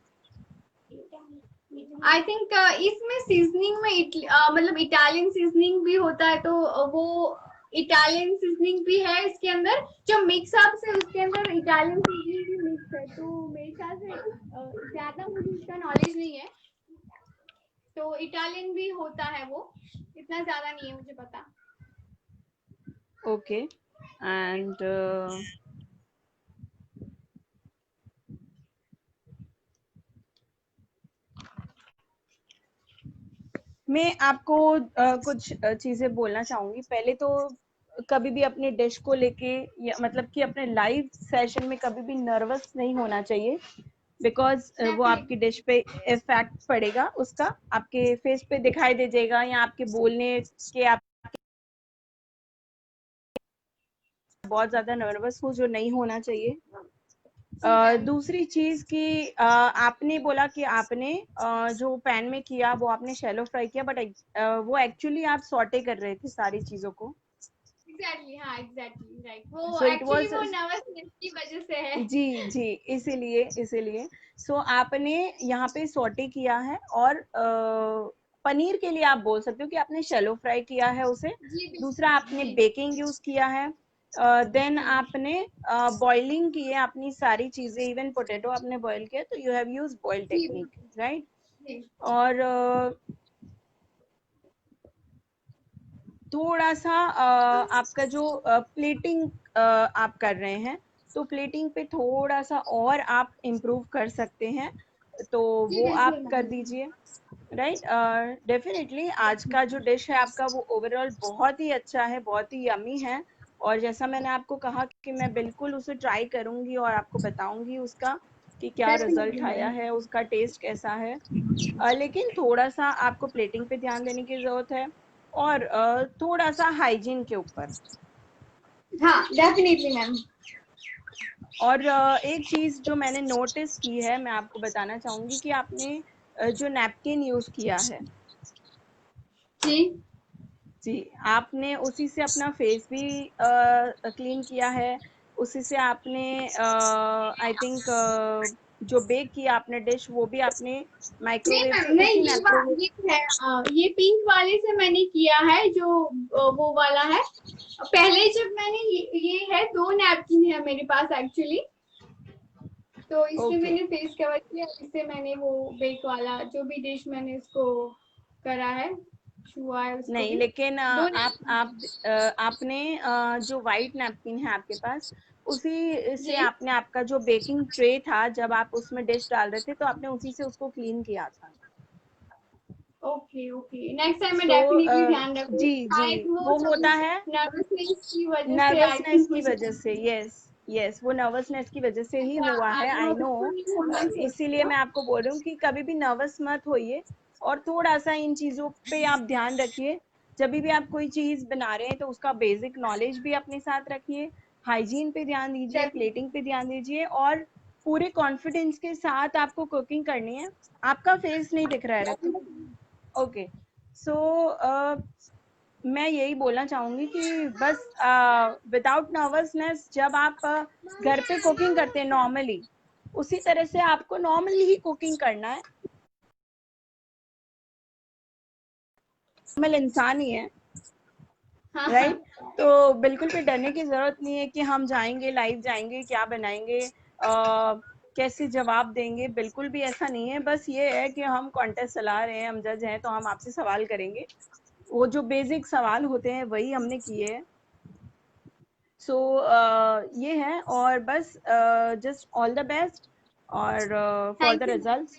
आई थिंक इसमें सीजनिंग में मतलब इटालियन सीजनिंग भी होता है, तो वो इटालियन सीजनिंग भी है इसके अंदर, जो मिक्स अप है उसके अंदर इटालियन सीजनिंग भी मिक्स है। तो मेरे ख्याल से ज्यादा मुझे इसका नॉलेज नहीं है, तो इटालियन भी होता है, वो इतना ज्यादा नहीं है मुझे पता। ओके, एंड मैं आपको कुछ चीजें बोलना चाहूंगी। पहले तो कभी भी अपनी डिश को लेके, या मतलब कि अपने लाइव सेशन में कभी भी नर्वस नहीं होना चाहिए, बिकॉज वो आपकी डिश पे इफेक्ट पड़ेगा, उसका आपके फेस पे दिखाई दे जाएगा, या आपके बोलने के आप बहुत ज्यादा नर्वस हो, जो नहीं होना चाहिए। दूसरी चीज कि आपने बोला कि आपने जो पैन में किया वो आपने शैलो फ्राई किया, बट वो एक्चुअली आप सॉटे कर रहे थे सारी चीजों को। एग्जैक्टली, हाँ एग्जैक्टली राइट। वो सो इट एक्चुअली वाज, वो नर्वसनेस की वजह से है। जी जी, इसीलिए सो आपने यहाँ पे सॉटे किया है, और पनीर के लिए आप बोल सकते हो कि आपने शैलो फ्राई किया है उसे। जी बिल्कुल। दूसरा आपने जी बेकिंग यूज किया है, देन जी आपने बॉइलिंग की है अपनी सारी चीजें, इवन पोटैटो आपने बॉईल किया, तो you have use boiling technique, बिल्कुल। राइट। जी और थोड़ा सा आपका जो प्लेटिंग आप कर रहे हैं, तो प्लेटिंग पे थोड़ा सा और आप इम्प्रूव कर सकते हैं, तो जी वो बिल्कुल आप कर मैम। दीजिए, राइट। डेफिनेटली आज का जो डिश है आपका वो ओवरऑल बहुत ही अच्छा है, बहुत ही यमी है, और जैसा मैंने आपको कहा कि मैं बिल्कुल उसे ट्राई करूंगी और आपको बताऊंगी उसका कि क्या डेफिनेटली रिजल्ट आया मैम। है, उसका टेस्ट कैसा है। लेकिन थोड़ा सा आपको प्लेटिंग पे ध्यान देने की जरूरत है, और थोड़ा सा हाइजीन के ऊपर। हाँ डेफिनेटली मैम। और एक चीज जो मैंने नोटिस की है, मैं आपको बताना चाहूंगी कि आपने जो नैपकिन यूज किया है, जी जी, आपने उसी से अपना फेस भी क्लीन किया है, उसी से आपने आई थिंक जो बेक किया आपने डिश, वो भी आपने नहीं माइक्रोवेव से मैम, नहीं उसी ये माइक्रोवेव। ये है ये पिंक वाले से मैंने किया है जो वो वाला है। पहले जब मैंने ये है, 2 नैपकिन है मेरे पास एक्चुअली, तो इससे ओके, मैंने फेस कवर किया, इससे मैंने वो बेक वाला जो भी डिश मैंने इसको करा है, छुआ है उसको नहीं, भी। लेकिन 2 आप आपने जो वाइट नैपकिन है आपके पास, उसी से जी आपने आपका जो बेकिंग ट्रे था, जब आप उसमें डिश डाल रहे थे, तो आपने उसी से उसको क्लीन किया था। ओके ओके, नेक्स्ट टाइम मैं सो डेफिनेटली ध्यान रखूंगी। जी जी, शायद वो वो होता है नर्वसनेस की वजह से आई नर्वसनेस थिंक की मुझे वजह से, यस यस, वो नर्वसनेस की वजह से ही हुआ है, आगे आई नो। बिल्कुल नहीं होना इसीलिए चाहिए। मैं आपको बोल रही हूँ कि कभी भी नर्वस मत होइए, और थोड़ा सा इन चीजों पे आप ध्यान रखिए। जब भी आप कोई चीज बना रहे हैं तो उसका बेसिक नॉलेज भी अपने साथ रखिए, हाइजीन पे ध्यान दीजिए, डेफिनेटली। प्लेटिंग पे ध्यान दीजिए, और पूरे कॉन्फिडेंस के साथ आपको कुकिंग करनी है। आपका फेस नहीं दिख रहा है ऋतु, ओके। सो मैं यही बोलना चाहूंगी कि बस विदाउट नर्वसनेस, जब आप घर पे कुकिंग करते हैं नॉर्मली, उसी तरह से आपको नॉर्मली ही कुकिंग करना है, नॉर्मल इंसान ही है, हाँ हाँ। राइट। तो बिल्कुल भी डरने की जरूरत नहीं है कि हम जाएंगे लाइव जाएंगे क्या बनाएंगे, कैसे जवाब देंगे, बिल्कुल भी ऐसा नहीं है। बस ये है कि हम कॉन्टेस्ट चला रहे हैं, हम जज हैं, तो हम आपसे सवाल करेंगे, वो जो बेसिक सवाल होते हैं वही हमने किए हैं। सो ये है, और बस जस्ट ऑल द बेस्ट, और for the thank you results.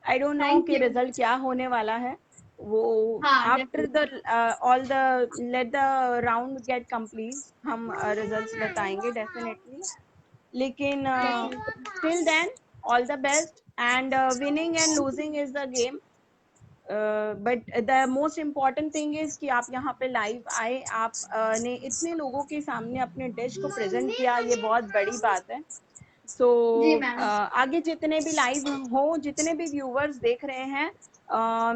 I don't know thank कि यू। रिजल्ट क्या होने वाला है, वो हाँ after the definitely. All the let the round get complete, हम रिजल्ट्स बताएंगे डेफिनेटली। लेकिन definitely. Till then, all the best, and winning and losing is the game, but the most important thing is कि आप यहाँ पे live आए, आप ने इतने लोगों के सामने अपने डिश को प्रेजेंट किया, ये बहुत बड़ी बात है। सो जी मैम। आगे जितने भी लाइव हो, जितने भी व्यूवर्स देख रहे हैं,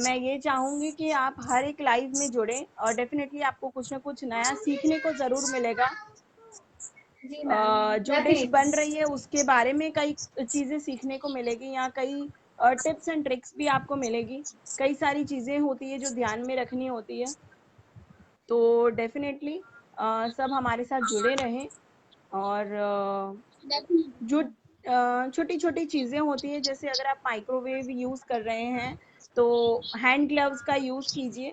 मैं ये चाहूंगी कि आप हर एक लाइव में जुड़े, और डेफिनेटली आपको कुछ ना कुछ नया सीखने को जरूर मिलेगा। जी मैम जो डिश डेफिनेटली। बन रही है उसके बारे में कई चीजें सीखने को मिलेगी, या कई टिप्स एंड ट्रिक्स भी आपको मिलेगी, कई सारी चीजें होती है जो ध्यान में रखनी होती है। तो डेफिनेटली सब हमारे साथ जुड़े रहें, और जो डेफिनेटली। छोटी छोटी चीजें होती है, जैसे अगर आप माइक्रोवेव यूज कर रहे हैं तो हैंड ग्लव्स का यूज कीजिए,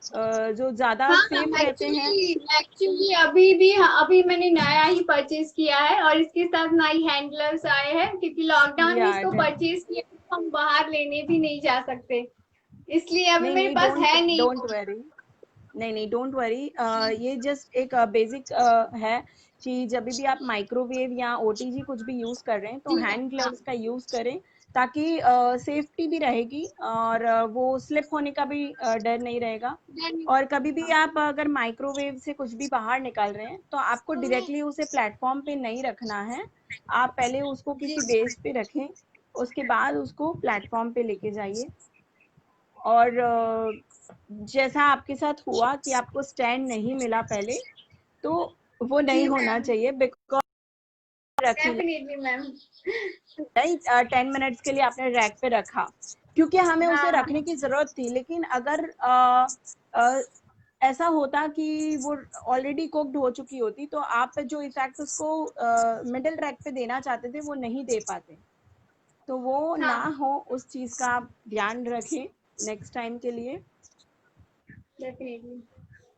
जो ज्यादा हाँ सेफ मैम, रहते हैं। एक्चुअली अभी भी, अभी मैंने नया ही परचेज किया है, और इसके साथ नई हैंड ग्लव्स आए हैं, क्योंकि लॉकडाउन में या इसको परचेज किया तो हम बाहर लेने भी नहीं जा सकते, इसलिए अभी नहीं मेरे नहीं, पास डोंट है नहीं डोंट वो। वरी, नहीं नहीं, डोंट वरी। ये जस्ट एक बेसिक है कि जब भी आप माइक्रोवेव या ओटीजी कुछ भी यूज कर रहे हैं तो जी हैंड हाँ। ग्लव्स का यूज करें, ताकि सेफ्टी भी रहेगी, और वो स्लिप होने का भी डर नहीं रहेगा। और कभी भी आप अगर माइक्रोवेव से कुछ भी बाहर निकाल रहे हैं तो आपको डायरेक्टली उसे प्लेटफॉर्म पे नहीं रखना है, आप पहले उसको किसी बेस पे रखें, उसके बाद उसको प्लेटफॉर्म पे लेके जाइए। और जैसा आपके साथ हुआ कि आपको स्टैंड नहीं मिला पहले, तो वो नहीं होना चाहिए, बिकॉज रखी डेफिनेटली मैम। नहीं 10 मिनट्स के लिए आपने रैक पे रखा, क्योंकि हमें उसे हाँ, रखने की जरूरत थी। लेकिन अगर ऐसा होता कि वो ऑलरेडी कुक्ड हो चुकी होती, तो आप जो इफेक्ट उसको मिडिल रैक पे देना चाहते थे वो नहीं दे पाते। तो वो हाँ। ना हो, उस चीज का आप ध्यान रखें नेक्स्ट टाइम के लिए, डेफिनेटली।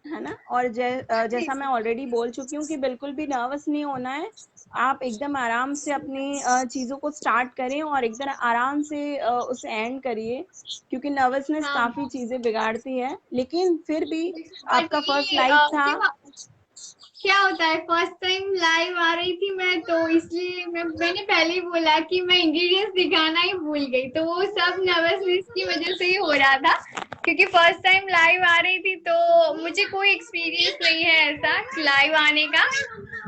है ना। और जैसा मैं ऑलरेडी बोल चुकी हूँ कि बिल्कुल भी नर्वस नहीं होना है। आप एकदम आराम से अपनी चीज़ों को स्टार्ट करें और एकदम आराम से उसे एंड करिए, क्योंकि नर्वसनेस हाँ। काफ़ी चीज़ें बिगाड़ती है। लेकिन फिर भी बट आपका फर्स्ट ये लाइव था। क्या होता है, फर्स्ट टाइम लाइव आ रही थी मैं, तो इसलिए मैंने पहले ही बोला कि मैं इंग्रेडिएंट्स दिखाना ही भूल गई, तो वो सब नर्वसनेस की वजह से ही हो रहा था, क्योंकि फर्स्ट टाइम लाइव आ रही थी, तो मुझे कोई एक्सपीरियंस नहीं है ऐसा लाइव आने का,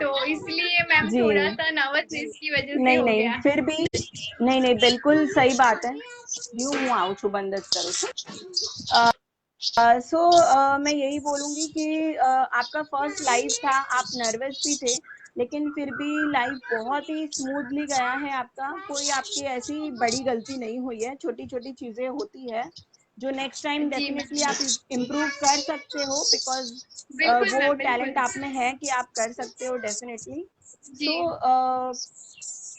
तो इसलिए मैम जी थोड़ा सा नर्वसनेस की वजह से नहीं हो नहीं, गया। फिर भी नहीं बिल्कुल सही बात है। यूं आऊँ छू बंदत करो। सो मैं यही बोलूँगी कि आपका फर्स्ट लाइव था, आप नर्वस भी थे, लेकिन फिर भी लाइव बहुत ही स्मूथली गया है आपका। कोई आपकी ऐसी बड़ी गलती नहीं हुई है, छोटी छोटी चीज़ें होती है जो नेक्स्ट टाइम जी डेफिनेटली मैम। आप इम्प्रूव कर सकते हो, बिकॉज बिल्कुल वो मैम, बिल्कुल। टैलेंट आप में है कि आप कर सकते हो डेफिनेटली। जी। सो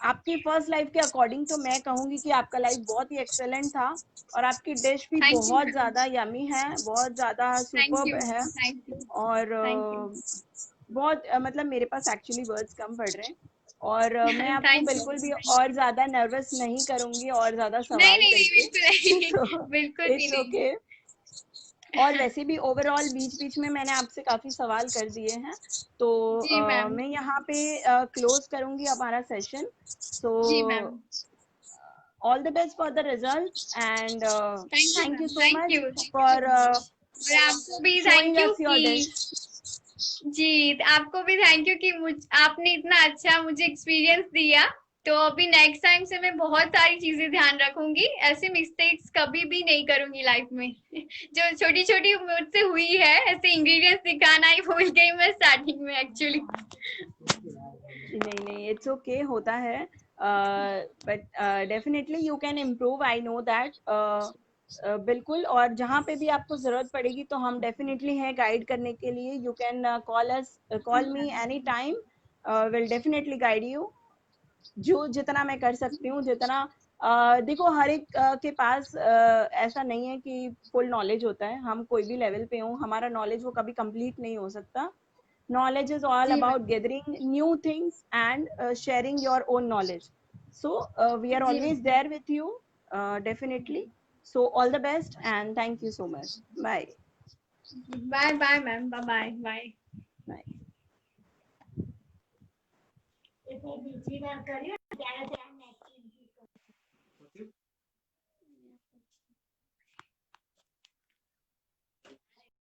आपकी फर्स्ट लाइफ के अकॉर्डिंग तो मैं कहूँगी कि आपका लाइफ बहुत ही एक्सेलेंट था, और आपकी डिश भी थैंक यू बहुत मैम। ज़्यादा यमी है, बहुत ज़्यादा थैंक सुपर्ब यू। है। Thank you. और थैंक यू। बहुत मतलब मेरे पास एक्चुअली वर्ड्स कम पड़ रहे हैं। और मैं आपको थैंक यू। बिल्कुल भी और ज़्यादा नर्वस नहीं करूँगी और ज़्यादा नहीं सवाल नहीं नहीं, करके। बिल्कुल नहीं। तो बिल्कुल भी इट्स नहीं। ओके। और वैसे भी ओवरऑल बीच बीच में मैंने आपसे काफ़ी सवाल कर दिए हैं, तो जी मैम। मैं यहाँ पे क्लोज करूँगी हमारा सेशन। सो जी ma'am. all the best for the results, and thank you thank you ma'am. so thank much you. Thank you for so much. और आपको भी showing thank you us your कि dish. जी, आपको भी थैंक यू कि आपने इतना अच्छा मुझे एक्सपीरियंस दिया। तो अभी नेक्स्ट टाइम से मैं बहुत सारी चीजें ध्यान रखूंगी, ऐसे मिस्टेक्स कभी भी नहीं करूंगी लाइफ में। जो छोटी छोटी मुझसे हुई है, ऐसे इंग्रेडिएंट्स दिखाना ही भूल गई मैं स्टार्टिंग में एक्चुअली। नहीं इट्स ओके, होता है, but definitely you can improve, I know that. बिल्कुल, और जहाँ पे भी आपको ज़रूरत पड़ेगी तो हम डेफिनेटली हैं गाइड करने के लिए। You can call me any time, will definitely guide you. जो जितना मैं कर सकती हूँ, जितना देखो हर एक के पास ऐसा नहीं है कि फुल नॉलेज होता है। हम कोई भी लेवल पे हो, हमारा नॉलेज वो कभी कंप्लीट नहीं हो सकता। Knowledge is all जी about ma'am. gathering new things and sharing your own knowledge. So we are जी always ma'am. there with you, definitely. So all the best and thank you so much. Bye. Bye bye ma'am. Bye bye bye. Bye.